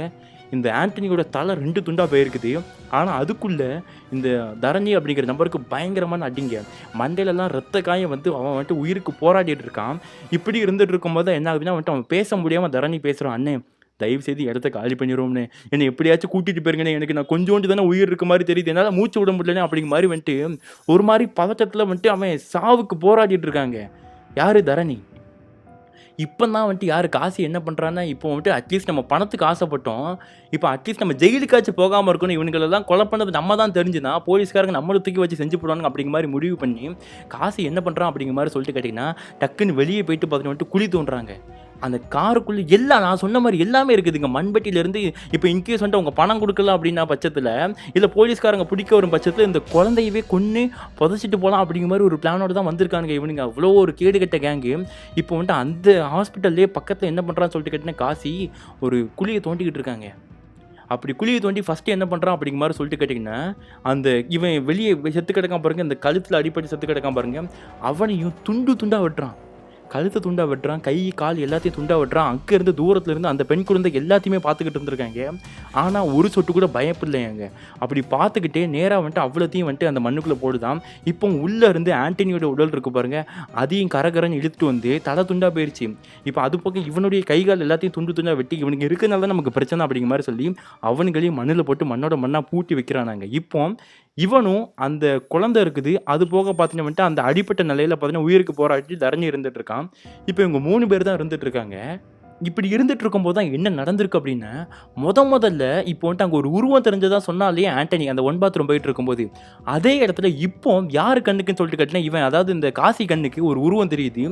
இந்த ஆண்டனியோட தலை 2 துண்டாக போயிருக்குது. ஆனால் அதுக்குள்ளே இந்த தரணி அப்படிங்கிற நபருக்கு பயங்கரமான அடிங்க, மண்டையிலலாம் ரத்த காயம் வந்து அவன் வந்துட்டு உயிருக்கு போராடிட்டு இருக்கான். இப்படி இருந்துட்டு இருக்கும்போது என்ன ஆகுதுன்னா வந்துட்டு அவன் பேச முடியாமல் தரணி பேசுகிறான், அண்ணே தயவு செய்து இடத்த காலி பண்ணிடுவோம்னே, என்னை எப்படியாச்சும் கூட்டிகிட்டு போயிருங்கண்ணே, எனக்கு நான் கொஞ்சோண்டு தானே உயிர் இருக்க மாதிரி தெரியுது, என்னால் மூச்சு விட முடியலனே அப்படிங்கிற மாதிரி வந்துட்டு ஒரு மாதிரி பதட்டத்தில் வந்துட்டு அவன் சாவுக்கு போராடிட்டு இருக்காங்க. யார், தரணி. இப்போ தான் வந்துட்டு யார் காசி என்ன பண்ணுறான்னா, இப்போ வந்துட்டு அட்லீஸ்ட் நம்ம பணத்துக்கு ஆசைப்பட்டோம், இப்போ அட்லீஸ்ட் நம்ம ஜெயிலுக்காச்சும் போகாமல் இருக்கணும், இவனுங்களெல்லாம் கொலை பண்ணது நம்ம தான் தெரிஞ்சுனா போலீஸ்காரங்க நம்மளை தூக்கி வச்சு செஞ்சு போடுவாங்க அப்படிங்கிற மாதிரி முடிவு பண்ணி காசி என்ன பண்ணுறான் அப்படிங்கிற மாதிரி சொல்லிட்டு கேட்டிங்கன்னா, டக்குன்னு வெளியே போயிட்டு பார்த்துட்டு வந்துட்டு குழி தோன்றாங்க. அந்த காருக்குள்ளே எல்லாம் நான் சொன்ன மாதிரி எல்லாமே இருக்குதுங்க. மண்பட்டியிலேருந்து இப்போ இன்கேஸ் வந்துட்டு அவங்க பணம் கொடுக்கல அப்படின்னா பட்சத்தில், இல்லை போலீஸ்காரங்க பிடிக்க வரும் பட்சத்தில் இந்த குழந்தையவே கொன்று புதைச்சிட்டு போகலாம் அப்படிங்கிற மாதிரி ஒரு பிளானோடு தான் வந்திருக்கானுங்க இவனுங்க. அவ்வளோ ஒரு கேடுகட்ட கேங்கு. இப்போ வந்துட்டு அந்த ஹாஸ்பிட்டல்லே பக்கத்தில் என்ன பண்ணுறான்னு சொல்லிட்டு கேட்டிங்கன்னா, காசி ஒரு குழியை தோண்டிக்கிட்டு இருக்காங்க. அப்படி குழியை தோண்டி ஃபஸ்ட்டு என்ன பண்ணுறான் அப்படிங்கிற மாதிரி சொல்லிட்டு கேட்டிங்கன்னா, அந்த இவன் வெளியே செத்து கிடக்கான் பாருங்கள், இந்த கழுத்தில் அடிப்பட்டு செத்து கிடக்கான் பாருங்கள், அவனையும் துண்டு துண்டாக வெட்டுறான். கழுத்தை துண்டாக வெட்டுறான், கை கால் எல்லாத்தையும் துண்டாக வெட்டுறான். அங்கேருந்து தூரத்துலேருந்து அந்த பெண் குழந்தை எல்லாத்தையுமே பார்த்துக்கிட்டு இருந்திருக்காங்க. ஆனால் ஒரு சொட்டு கூட பயப்பில்லையாங்க. அப்படி பார்த்துக்கிட்டே நேராக வந்துட்டு அவ்வளோத்தையும் வந்துட்டு அந்த மண்ணுக்குள்ளே போடுதான். இப்போ உள்ளே இருந்து ஆண்டனியோட உடல் இருக்கு பாருங்கள், அதையும் கரகரன்னு இழுத்துட்டு வந்து தலை துண்டாக போயிடுச்சு. இப்போ அது பக்கம் இவனுடைய கைகால் எல்லாத்தையும் துண்டு துண்டாக வெட்டி இவனுக்கு இருக்கிறனால தான் நமக்கு பிரச்சனை அப்படிங்கிற மாதிரி சொல்லி அவனுங்களையும் மண்ணில் போட்டு மண்ணோட மண்ணாக பூட்டி வைக்கிறானாங்க. இப்போ இவனும் அந்த குழந்தை இருக்குது, அது போக பார்த்தீங்கன்னா வந்துட்டு அந்த அடிப்பட்ட நிலையில் பார்த்தீங்கன்னா உயிருக்கு போராட்டி தரணி இருந்துட்டு இருக்கான். இப்போ இவங்க 3 பேர் தான் இருந்துட்டு இருக்காங்க. இப்படி இருந்துட்டு இருக்கும்போது தான் என்ன நடந்திருக்கு அப்படின்னா, முதல்ல இப்போ வந்துட்டு அங்கே ஒரு உருவம் தெரிஞ்சதா சொன்னாலே ஆண்டனி அந்த 1 பாத்ரூம் போயிட்டு இருக்கும்போது, அதே இடத்துல இப்போ யார் கண்ணுக்குன்னு சொல்லிட்டு கேட்டினா இவன், அதாவது இந்த காசி கண்ணுக்கு ஒரு உருவம் தெரியுது.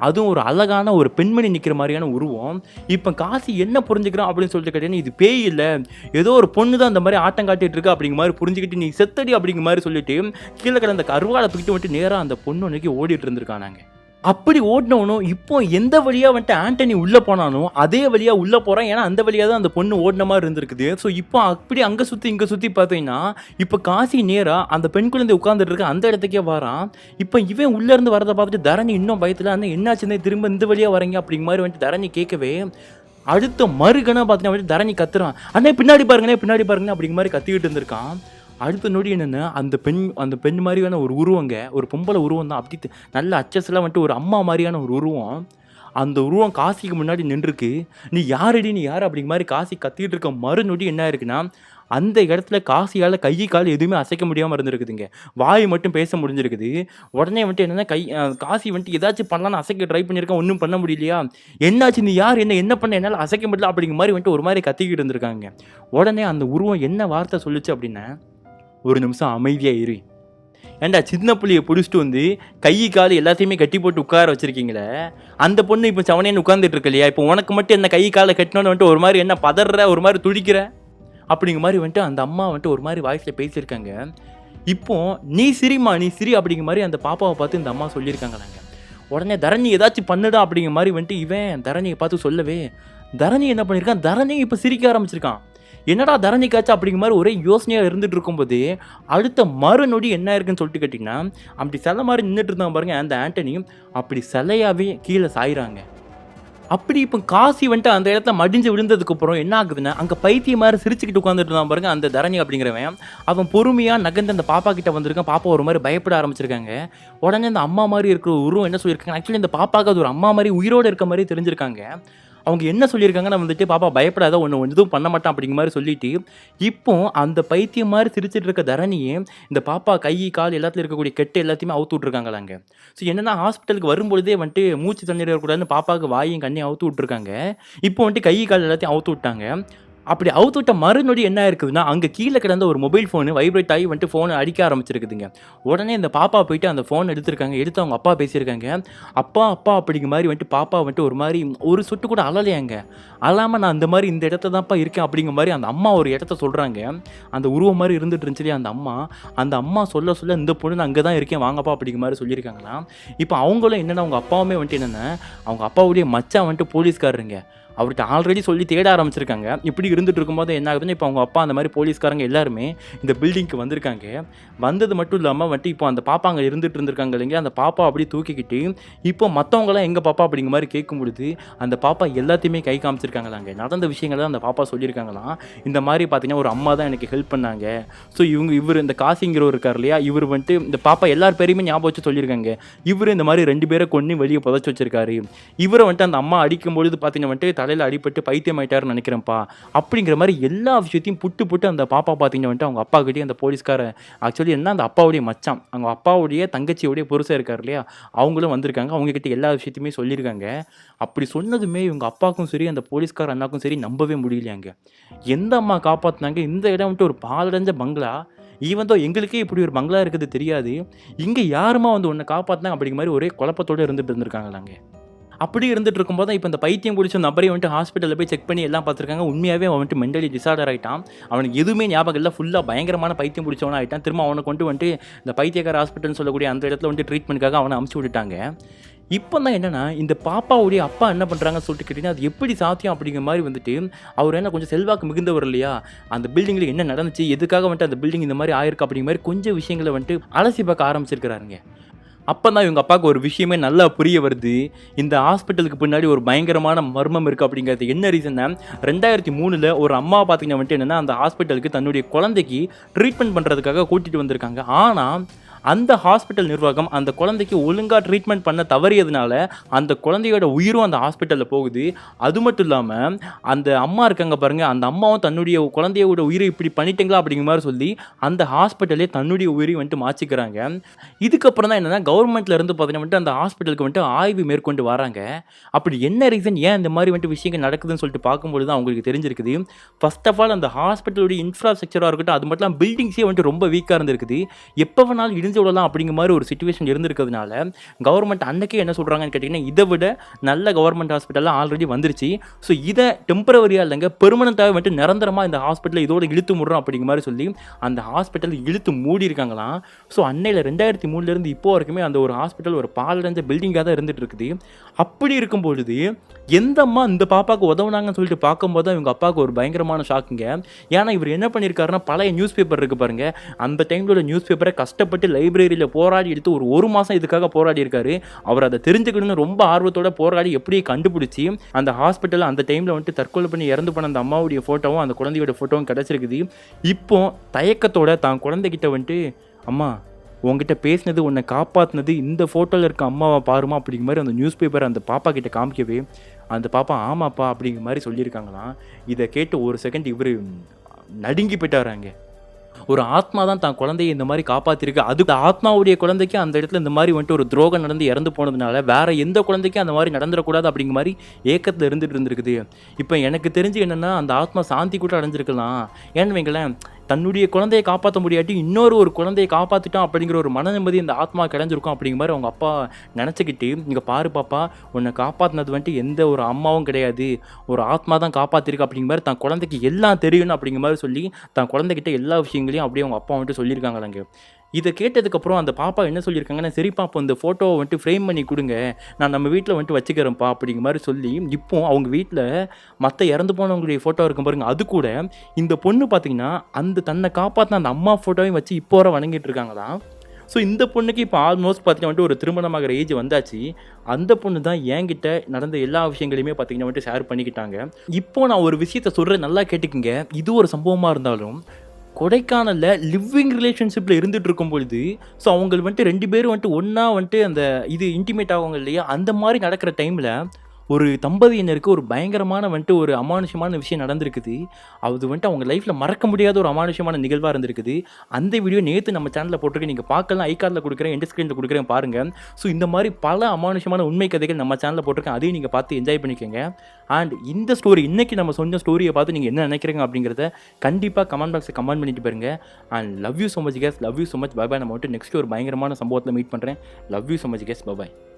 அதுவும் ஒரு அழகான ஒரு பெண்மணி நிற்கிற மாதிரியான உருவம். இப்போ காசி என்ன புரிஞ்சுக்கிறான் அப்படின்னு சொல்லிட்டு கேட்டீங்கன்னா, இது பேய் இல்லை, ஏதோ ஒரு பொண்ணு தான் அந்த மாதிரி ஆட்டம் காட்டிட்டு இருக்கு அப்படிங்கிற மாதிரி புரிஞ்சுக்கிட்டு, நீ செத்தடி அப்படிங்கிற மாதிரி சொல்லிட்டு கீழே கிடந்த கருவாலை தூக்கிட்டு வந்துட்டு நேராக அந்த பொண்ணு அன்னைக்கு ஓடிட்டு இருந்திருக்கானாங்க. அப்படி ஓடினவனும் இப்போ எந்த வழியாக வந்துட்டு ஆண்டனி உள்ளே போனானோ அதே வழியாக உள்ளே போகிறான். ஏன்னா அந்த வழியாக தான் அந்த பொண்ணு ஓடின மாதிரி இருந்திருக்குது. ஸோ இப்போ அப்படி அங்கே சுற்றி இங்கே சுற்றி பார்த்தீங்கன்னா, இப்போ காசி நேராக அந்த பெண் குழந்தை உட்காந்துட்டு இருக்க அந்த இடத்துக்கே வரான். இப்போ இவன் உள்ளேருந்து வரதை பார்த்துட்டு தரணி இன்னும் பயத்தில், அந்த என்னாச்சுன்னு திரும்ப இந்த வழியாக வரீங்க அப்படிங்கிற மாதிரி வந்துட்டு தரணி கேட்கவே, அடுத்த மறுகணம் பார்த்தீங்கன்னா வந்துட்டு தரணி கத்துறான், அண்ணே பின்னாடி பாருங்கண்ணே பின்னாடி பாருங்கண்ணே அப்படிங்கிற மாதிரி கத்திக்கிட்டு இருந்திருக்கான். அடுத்த நொடி என்னென்னா அந்த பெண் மாதிரியான ஒரு உருவங்க, ஒரு பொம்பளை உருவம் தான், அப்படி நல்ல அச்சஸ்லாம் வந்துட்டு ஒரு அம்மா மாதிரியான ஒரு உருவம். அந்த உருவம் காசிக்கு முன்னாடி நின்றுருக்கு. நீ யாரடி நீ யார் அப்படிங்கிற மாதிரி காசி கத்திக்கிட்டு இருக்க மறுநொடி என்ன இருக்குன்னா, அந்த இடத்துல காசியால் கை கால் எதுவுமே அசைக்க முடியாமல் இருந்திருக்குதுங்க. வாய் மட்டும் பேச முடிஞ்சிருக்குது. உடனே வந்துட்டு என்னென்னா காசி வந்துட்டு ஏதாச்சும் பண்ணலான்னு அசைக்க ட்ரை பண்ணியிருக்கேன், ஒன்றும் பண்ண முடியலையா, என்னாச்சு நீ யார், என்ன பண்ண, என்னால் அசைக்க முடியல அப்படிங்கிற மாதிரி வந்துட்டு ஒரு மாதிரி கத்திக்கிட்டு இருந்திருக்காங்க. உடனே அந்த உருவம் என்ன வார்த்தை சொல்லிச்சு அப்படின்னா, ஒரு நிமிஷம் அமைதியாக இரு, ஏண்டா சின்ன புள்ளியை பிடிச்சிட்டு வந்து கை கால் எல்லாத்தையுமே கட்டி போட்டு உட்கார வச்சுருக்கீங்களே, அந்த பொண்ணு இப்போ சவனேன்னு உட்காந்துட்டு இருக்கு இல்லையா, இப்போ உனக்கு மட்டும் என்ன கை காலை கட்டினோன்னு வந்துட்டு ஒரு மாதிரி என்ன பதற, ஒரு மாதிரி துடிக்கிற அப்படிங்கிற மாதிரி வந்துட்டு அந்த அம்மா வந்துட்டு ஒரு மாதிரி வாய்ஸில் பேசியிருக்காங்க. இப்போ நீ சிரிமா நீ சிரி அப்படிங்கிற மாதிரி அந்த பாப்பாவை பார்த்து இந்த அம்மா சொல்லியிருக்காங்க. நாங்கள் உடனே தரணி ஏதாச்சும் பண்ணுடா அப்படிங்கிற மாதிரி வந்துட்டு இவன் தரணியை பார்த்து சொல்லவே, தரணி என்ன பண்ணியிருக்கான், தரணி இப்போ சிரிக்க ஆரம்பிச்சிருக்கான். என்னடா தரணிக்காச்சு அப்படிங்கிற மாதிரி ஒரே யோசனையாக இருந்துட்டு இருக்கும்போது அடுத்த மறுநொடி என்ன இருக்குன்னு சொல்லிட்டு கேட்டிங்கன்னா, அப்படி சிலை மாதிரி நின்றுட்டு இருந்தான் பாருங்க அந்த ஆண்டனி, அப்படி சிலையாகவே கீழே சாயிறாங்க. அப்படி இப்போ காசி வந்துட்டு அந்த இடத்துல மடிஞ்சு விழுந்ததுக்கப்புறம் என்ன ஆகுதுன்னா, அங்கே பைத்தியம் மாதிரி சிரிச்சுக்கிட்டு உட்காந்துட்டு இருந்தான் பாருங்க அந்த தரணி அப்படிங்கிறவன். அவன் பொறுமையாக நகர்ந்து அந்த பாப்பா கிட்ட வந்திருக்கான். பாப்பா ஒரு மாதிரி பயப்பட ஆரம்பிச்சிருக்காங்க. உடனே அந்த அம்மா மாதிரி இருக்கிற உருவம் என்ன சொல்லியிருக்காங்க, ஆக்சுவலி இந்த பாப்பாவுக்கு அது ஒரு அம்மா மாதிரி உயிரோடு இருக்க மாதிரி தெரிஞ்சிருக்காங்க. அவங்க என்ன சொல்லியிருக்காங்கன்னா வந்துட்டு, பாப்பா பயப்படாத, ஒன்று எதுவும் பண்ண மாட்டான் அப்படிங்கிற மாதிரி சொல்லிட்டு, இப்போ அந்த பைத்தியம் மாதிரி சிரிச்சிட்டு இருக்க தரணியே இந்த பாப்பா கை கால் எல்லாத்துலையும் இருக்கக்கூடிய கெட்டு எல்லாத்தையுமே அவுத்து விட்ருக்காங்களாங்க. ஸோ என்னன்னா ஹாஸ்பிட்டலுக்கு வரும்பொழுதே வந்துட்டு மூச்சு தண்ணீர் இருக்கக்கூடாதுன்னு பாப்பாவுக்கு வாயும் கண்ணையும் அவுத்து விட்ருக்காங்க. இப்போ வந்துட்டு கை கால் எல்லாத்தையும் அவுத்து விட்டாங்க. அப்படி அவுத்து விட்ட மறுநொடி என்ன இருக்குதுன்னா, அங்கே கீழே கிடந்த ஒரு மொபைல் ஃபோனு வைப்ரேட் ஆகி வந்துட்டு ஃபோனை அடிக்க ஆரம்பிச்சிருக்குதுங்க. உடனே இந்த பாப்பா போயிட்டு அந்த ஃபோன் எடுத்திருக்காங்க. எடுத்து அவங்க அப்பா பேசியிருக்காங்க. அப்பா அப்பா அப்படிங்கிற மாதிரி வந்துட்டு பாப்பா வந்துட்டு ஒரு மாதிரி ஒரு சொட்டு கூட அழலையாங்க. அழாமல் நான் அந்த மாதிரி இந்த இடத்த தான்ப்பா இருக்கேன் அப்படிங்கிற மாதிரி அந்த அம்மா ஒரு இடத்த சொல்கிறாங்க. அந்த உருவம் மாதிரி இருந்துட்டு இருந்துச்சு அந்த அம்மா சொல்ல சொல்ல இந்த பொண்ணு நான் அங்கே தான் இருக்கேன் வாங்கப்பா அப்படிங்கிற மாதிரி சொல்லியிருக்காங்களாம். இப்போ அவங்களும் என்னென்னா அவங்க அப்பாவுமே வந்துட்டு என்னென்னா அவங்க அப்பாவுடைய மச்சான் வந்துட்டு போலீஸ்காரருங்க. அவர்கிட்ட ஆல்ரெடி சொல்லி தேட ஆரம்பிச்சிருக்காங்க. இப்படி இருந்துட்டு இருக்கும்போது என்ன ஆகுதுன்னா, இப்போ அவங்க அப்பா அந்த மாதிரி போலீஸ்காரங்க எல்லாருமே இந்த பில்டிங்க்கு வந்திருக்காங்க. வந்தது மட்டும் இல்லாமல் வந்துட்டு இப்போ அந்த பாப்பா அங்கே இருந்துட்டு இருந்திருக்காங்க இல்லைங்க, அந்த பாப்பா அப்படியே தூக்கிக்கிட்டு இப்போ மற்றவங்களாம் எங்கள் பாப்பா அப்படிங்கிற மாதிரி கேட்கும் பொழுது அந்த பாப்பா எல்லாத்தையுமே கை காமிச்சிருக்காங்களாங்க. நடந்த விஷயங்களை அந்த பாப்பா சொல்லியிருக்காங்களாம். இந்த மாதிரி பார்த்தீங்கன்னா ஒரு அம்மா தான் எனக்கு ஹெல்ப் பண்ணாங்க. ஸோ இவர் இந்த காசிங்கிறவர் இருக்கார் இல்லையா, இவர் வந்துட்டு இந்த பாப்பா எல்லார் பேரையுமே ஞாபகம் வச்சு சொல்லியிருக்காங்க. இவர் இந்த மாதிரி 2 பேரை கொண்டு வெளியே புதைச்சி வச்சிருக்காரு. இவரை வந்துட்டு அந்த அம்மா அடிக்கும் பொழுது பார்த்தீங்கன்னா வந்துட்டு தலையில் அடிபட்டு பைத்தியம் ஆயிட்டாருன்னு நினைக்கிறேன்ப்பா அப்படிங்கிற மாதிரி எல்லா விஷயத்தையும் புட்டு அந்த பாப்பா பார்த்தீங்கன்னா வந்துட்டு அவங்க அப்பா கிட்டே அந்த போலீஸ்கார ஆக்சுவலி என்ன அந்த அப்பாவுடைய மச்சான், அவங்க அப்பாவுடைய தங்கச்சியோடைய புருஷன் இருக்கார் இல்லையா, அவங்களும் வந்திருக்காங்க. அவங்க கிட்ட எல்லா விஷயத்தையுமே சொல்லியிருக்காங்க. அப்படி சொன்னதுமே இவங்க அப்பாவுக்கும் சரி அந்த போலீஸ்கார அண்ணாக்கும் சரி நம்பவே முடியலையாங்க. எந்த அம்மா காப்பாற்றினாங்க, இந்த இடம் வந்துட்டு ஒரு பாலடைஞ்ச பங்களா, ஈவன் தான் எங்களுக்கே இப்படி ஒரு பங்களா இருக்குது தெரியாது, இங்கே யாருமா வந்து உன்னை காப்பாற்றினாங்க அப்படிங்கிற மாதிரி ஒரே குழப்பத்தோடு இருந்துட்டு இருந்திருக்காங்களாங்க. அப்படி இருந்துட்டு இருக்கும்போது தான் இப்போ இந்த பைத்தியம் பிடிச்ச நபரை வந்துட்டு ஹாஸ்பிட்டலில் போய் செக் பண்ணி எல்லாம் பார்த்துருக்காங்க. உண்மையாகவே அவன் வந்துட்டு மென்டலி டிசார்டர் ஆகிட்டான். அவனுக்கு எதுவுமே ஞாபகம் இல்லை, ஃபுல்லாக பயங்கரமான பைத்தியம் பிடிச்சவனா ஆகிட்டான். திரும்ப அவனை கொண்டு வந்துட்டு இந்த பைத்தியக்கார ஹாஸ்பிட்டல்னு சொல்லக்கூடிய அந்த இடத்துல வந்துட்டு ட்ரீட்மெண்ட்டுக்காக அவனை அமுச்சு விட்டுட்டாங்க. இப்போ தான் என்னென்னா இந்த பாப்பாவுடைய அப்பா என்ன பண்ணுறாங்கன்னு சொல்லிட்டு கேட்டிங்கன்னா, அது எப்படி சாத்தியம் அப்படிங்கிற மாதிரி வந்துட்டு அவர் என்ன கொஞ்சம் செல்வாக்கு மிகுந்தவர் இல்லையா, அந்த பில்டிங்கில் என்ன நடந்துச்சு, எதுக்காக வந்துட்டு அந்த பில்டிங் இந்த மாதிரி ஆயிருக்கு அப்படிங்கிற மாதிரி கொஞ்சம் விஷயங்களை வந்துட்டு அலசி பார்க்க ஆரம்பிச்சிருக்கிறாருங்க. அப்போ தான் இவங்க அப்பாவுக்கு ஒரு விஷயமே நல்லா புரிய வருது. இந்த ஹாஸ்பிட்டலுக்கு பின்னாடி ஒரு பயங்கரமான மர்மம் இருக்குது அப்படிங்கிறது. என்ன ரீசன்னா, 2003 ஒரு அம்மா பார்த்தீங்கன்னா வந்துட்டு என்னென்னா அந்த ஹாஸ்பிட்டலுக்கு தன்னுடைய குழந்தைக்கு ட்ரீட்மெண்ட் பண்ணுறதுக்காக கூட்டிகிட்டு வந்திருக்காங்க. ஆனால் அந்த ஹாஸ்பிட்டல் நிர்வாகம் அந்த குழந்தைக்கு ஒழுங்காக ட்ரீட்மெண்ட் பண்ண தவறியதுனால அந்த குழந்தையோட உயிரும் அந்த ஹாஸ்பிட்டலில் போகுது. அது மட்டும் இல்லாமல் அந்த அம்மா இருக்காங்க பாருங்கள், அந்த அம்மாவும் தன்னுடைய குழந்தையோட உயிரை இப்படி பண்ணிட்டீங்களா அப்படிங்கிற மாதிரி சொல்லி அந்த ஹாஸ்பிட்டலே தன்னுடைய உயிரை வந்துட்டு மாற்றிக்கிறாங்க. இதுக்கப்புறம் தான் என்னென்னா கவர்மெண்ட்லேருந்து பார்த்தீங்கன்னா வந்துட்டு அந்த ஹாஸ்பிட்டலுக்கு வந்துட்டு ஆய்வு மேற்கொண்டு வராங்க. அப்படி என்ன ரீசன், ஏன் இந்த மாதிரி வந்துட்டு விஷயங்கள் நடக்குதுன்னு சொல்லிட்டு பார்க்கும்போது தான் அவங்களுக்கு தெரிஞ்சிருக்குது. ஃபர்ஸ்ட் ஆஃப் ஆல் அந்த ஹாஸ்பிட்டலுடைய இன்ஃப்ராஸ்ட்ரக்சராக இருக்கட்டும், அது மட்டும் இல்லாமல் பில்டிங்ஸே வந்துட்டு ரொம்ப வீக்காக இருந்திருக்குது. எப்போ வேணாலும் இடிஞ்சு விடலாம் அப்படிங்கிற மாதிரி ஒரு சிச்சுவேஷன் இருந்திருக்கிறதுனால கவர்மெண்ட் அன்னைக்கே என்ன சொல்கிறாங்கன்னு கேட்டிங்கன்னா, இதை விட நல்ல கவர்மெண்ட் ஹாஸ்பிட்டல்லாம் ஆல்ரெடி வந்துருச்சு. ஸோ இதை டெம்பரவரியாக இல்லைங்க, பெர்மனண்ட்டாக வந்துட்டு நிரந்தரமாக இந்த ஹாஸ்பிட்டலை இதோட இழுத்து மூடுறோம் அப்படிங்கிற மாதிரி சொல்லி அந்த ஹாஸ்பிட்டல் இழுத்து மூடி இருக்காங்களாம். ஸோ அன்னையில் 2003 இப்போ வரைக்குமே அந்த ஒரு ஹாஸ்பிட்டல் ஒரு பாலடைஞ்ச பில்டிங்காக தான் இருந்துட்டு இருக்குது. அப்படி இருக்கும்பொழுது எந்த அம்மா இந்த பாப்பாவுக்கு உதவுனாங்கன்னு சொல்லிட்டு பார்க்கும்போது தான் இவங்க அப்பாவுக்கு ஒரு பயங்கரமான ஷாக்குங்க. ஏன்னா இவர் என்ன பண்ணியிருக்காருன்னா, பழைய நியூஸ் பேப்பர் இருக்குது பாருங்க, அந்த டைமில் நியூஸ் பேப்பரை கஷ்டப்பட்டு லைப்ரரியில் போராடி எடுத்து ஒரு மாதம் இதுக்காக போராடி இருக்காரு. அவர் அதை தெரிஞ்சுக்கணும்னு ரொம்ப ஆர்வத்தோட போராடி எப்படி கண்டுபிடிச்சி அந்த ஹாஸ்பிட்டலில் அந்த டைமில் வந்துட்டு தற்கொலை பண்ணி இறந்து போன அந்த அம்மாவுடைய ஃபோட்டோவும் அந்த குழந்தையோட ஃபோட்டோவும் கிடச்சிருக்குது. இப்போ தயக்கத்தோட தான் குழந்தைகிட்ட வந்துட்டு, அம்மா உங்ககிட்ட பேசினது, உன்னை காப்பாற்றினது இந்த ஃபோட்டோவில் இருக்க அம்மாவை பாருமா அப்படிங்கிற மாதிரி அந்த நியூஸ் பேப்பர் அந்த பாப்பா கிட்ட காமிக்கவே அந்த பாப்பா ஆமாப்பா அப்படிங்கிற மாதிரி சொல்லியிருக்காங்களாம். இதை கேட்டு ஒரு செகண்ட் இவர் நடுங்கி போயிட்டாராங்க. ஒரு ஆத்மா தான் தான் குழந்தைய இந்த மாதிரி காப்பாற்றிருக்கு. அது ஆத்மாவுடைய குழந்தைக்கு அந்த இடத்துல இந்த மாதிரி வந்துட்டு ஒரு துரோகம் நடந்து இறந்து போனதுனால வேற எந்த குழந்தைக்கும் அந்த மாதிரி நடந்துடக்கூடாது அப்படிங்கிற மாதிரி ஏக்கத்தில் இருந்துருக்குது. இப்போ எனக்கு தெரிஞ்சு என்னென்னா, அந்த ஆத்மா சாந்தி கூட அடைஞ்சிருக்கலாம். ஏன்னு வைங்களேன், தன்னுடைய குழந்தையை காப்பாற்ற முடியாட்டி இன்னொரு ஒரு குழந்தையை காப்பாற்றிட்டான் அப்படிங்கிற ஒரு மன நிம்மதி இந்த ஆத்மா கிடைஞ்சிருக்கும் அப்படிங்கிற மாதிரி அவங்க அப்பா நினச்சிக்கிட்டு, இங்கே பாரு பாப்பா, உன்னை காப்பாற்றினது வந்துட்டு எந்த ஒரு அம்மாவும் கிடையாது, ஒரு ஆத்மா தான் காப்பாற்றிருக்கு அப்படிங்கிற மாதிரி தான் குழந்தைக்கு எல்லாம் தெரியணும் அப்படிங்கிற மாதிரி சொல்லி தான் குழந்தைகிட்ட எல்லா விஷயங்களையும் அப்படியே அவங்க அப்பா வந்துட்டு சொல்லியிருக்காங்களாங்க. இத கேட்டதுக்கப்புறம் அந்த பாப்பா என்ன சொல்லியிருக்காங்கன்னா, "சரிப்பா அப்போ இந்த ஃபோட்டோவ வந்துட்டு ஃப்ரேம் பண்ணி குடுங்க. நான் நம்ம வீட்ல வந்துட்டு வச்சுக்கிறேன்ப்பா" அப்படிங்கிற மாரி சொல்லி, இப்போ அவங்க வீட்ல மத்த இறந்து போனவங்களுடைய ஃபோட்டோ இருக்கும் பாருங்க, அது கூட இந்த பொண்ணு பார்த்தீங்கன்னா, அந்த தன்னை காப்பாத்துன அந்த அம்மா ஃபோட்டோவையும் வச்சு இப்போ வர வணங்கிட்டு இருக்காங்களாம். ஸோ இந்த பொண்ணுக்கு இப்போ ஆல்மோஸ்ட் பார்த்தீங்கன்னா வந்துட்டு ஒரு திருமணமாகிற ஏஜ் வந்தாச்சு. அந்த பொண்ணு தான் என்கிட்ட நடந்த எல்லா விஷயங்களையுமே பார்த்தீங்கன்னா வந்துட்டு ஷேர் பண்ணிக்கிட்டாங்க. இப்போ நான் ஒரு விஷயத்த சொல்றேன் நல்லா கேட்டுக்கங்க. இது ஒரு சம்பவமா இருந்தாலும், கொடைக்கானல்ல லிவிங் ரிலேஷன்ஷிப்ல இருந்துட்டு இருக்கும் பொழுது, ஸோ அவங்க வந்துட்டு 2 பேரும் வந்துட்டு ஒண்ணா வந்துட்டு அந்த இது இன்டிமேட் ஆவாங்க இல்லையா? அந்த மாரி நடக்கிற டைம்ல, ஒரு தம்பதியினருக்கு ஒரு பயங்கரமான வந்துட்டு ஒரு அமானுஷ்யமான விஷயம் நடந்திருக்குது. அது வந்துட்டு அவங்க லைஃப்ல மறக்க முடியாத ஒரு அமானுஷ்யமான நிகழ்வா இருந்திருக்குது. அந்த வீடியோ நேத்து நம்ம சேனல்ல போட்டிருக்கேன். நீங்க பார்க்கலாம். ஐ கார்ட்ல குடுக்குறேன், எண்ட் ஸ்க்ரீன்ல குடுக்குறேன் பாருங்க. ஸோ இந்த மாரி பல அமானுஷ்யமான உண்மை கதைகள் நம்ம சேனல்ல போட்டிருக்கேன். அதையும் நீங்க பார்த்து என்ஜாய் பண்ணிக்கங்க. அண்ட் இந்த ஸ்டோரி இன்னைக்கு நம்ம சொன்ன ஸ்டோரிய பார்த்து நீங்க என்ன நினைக்கிறீங்க அப்படிங்கிறத கண்டிப்பா கமெண்ட் பாக்ஸ்ல கமெண்ட் பண்ணிட்டு போயிருங்க. And love you so much guys. Love you so much. Bye bye. நம்ம வந்துட்டு நெக்ஸ்ட் ஒரு பயங்கரமான சம்பவத்துல மீட் பண்றேன். Love you so much guys. Bye by.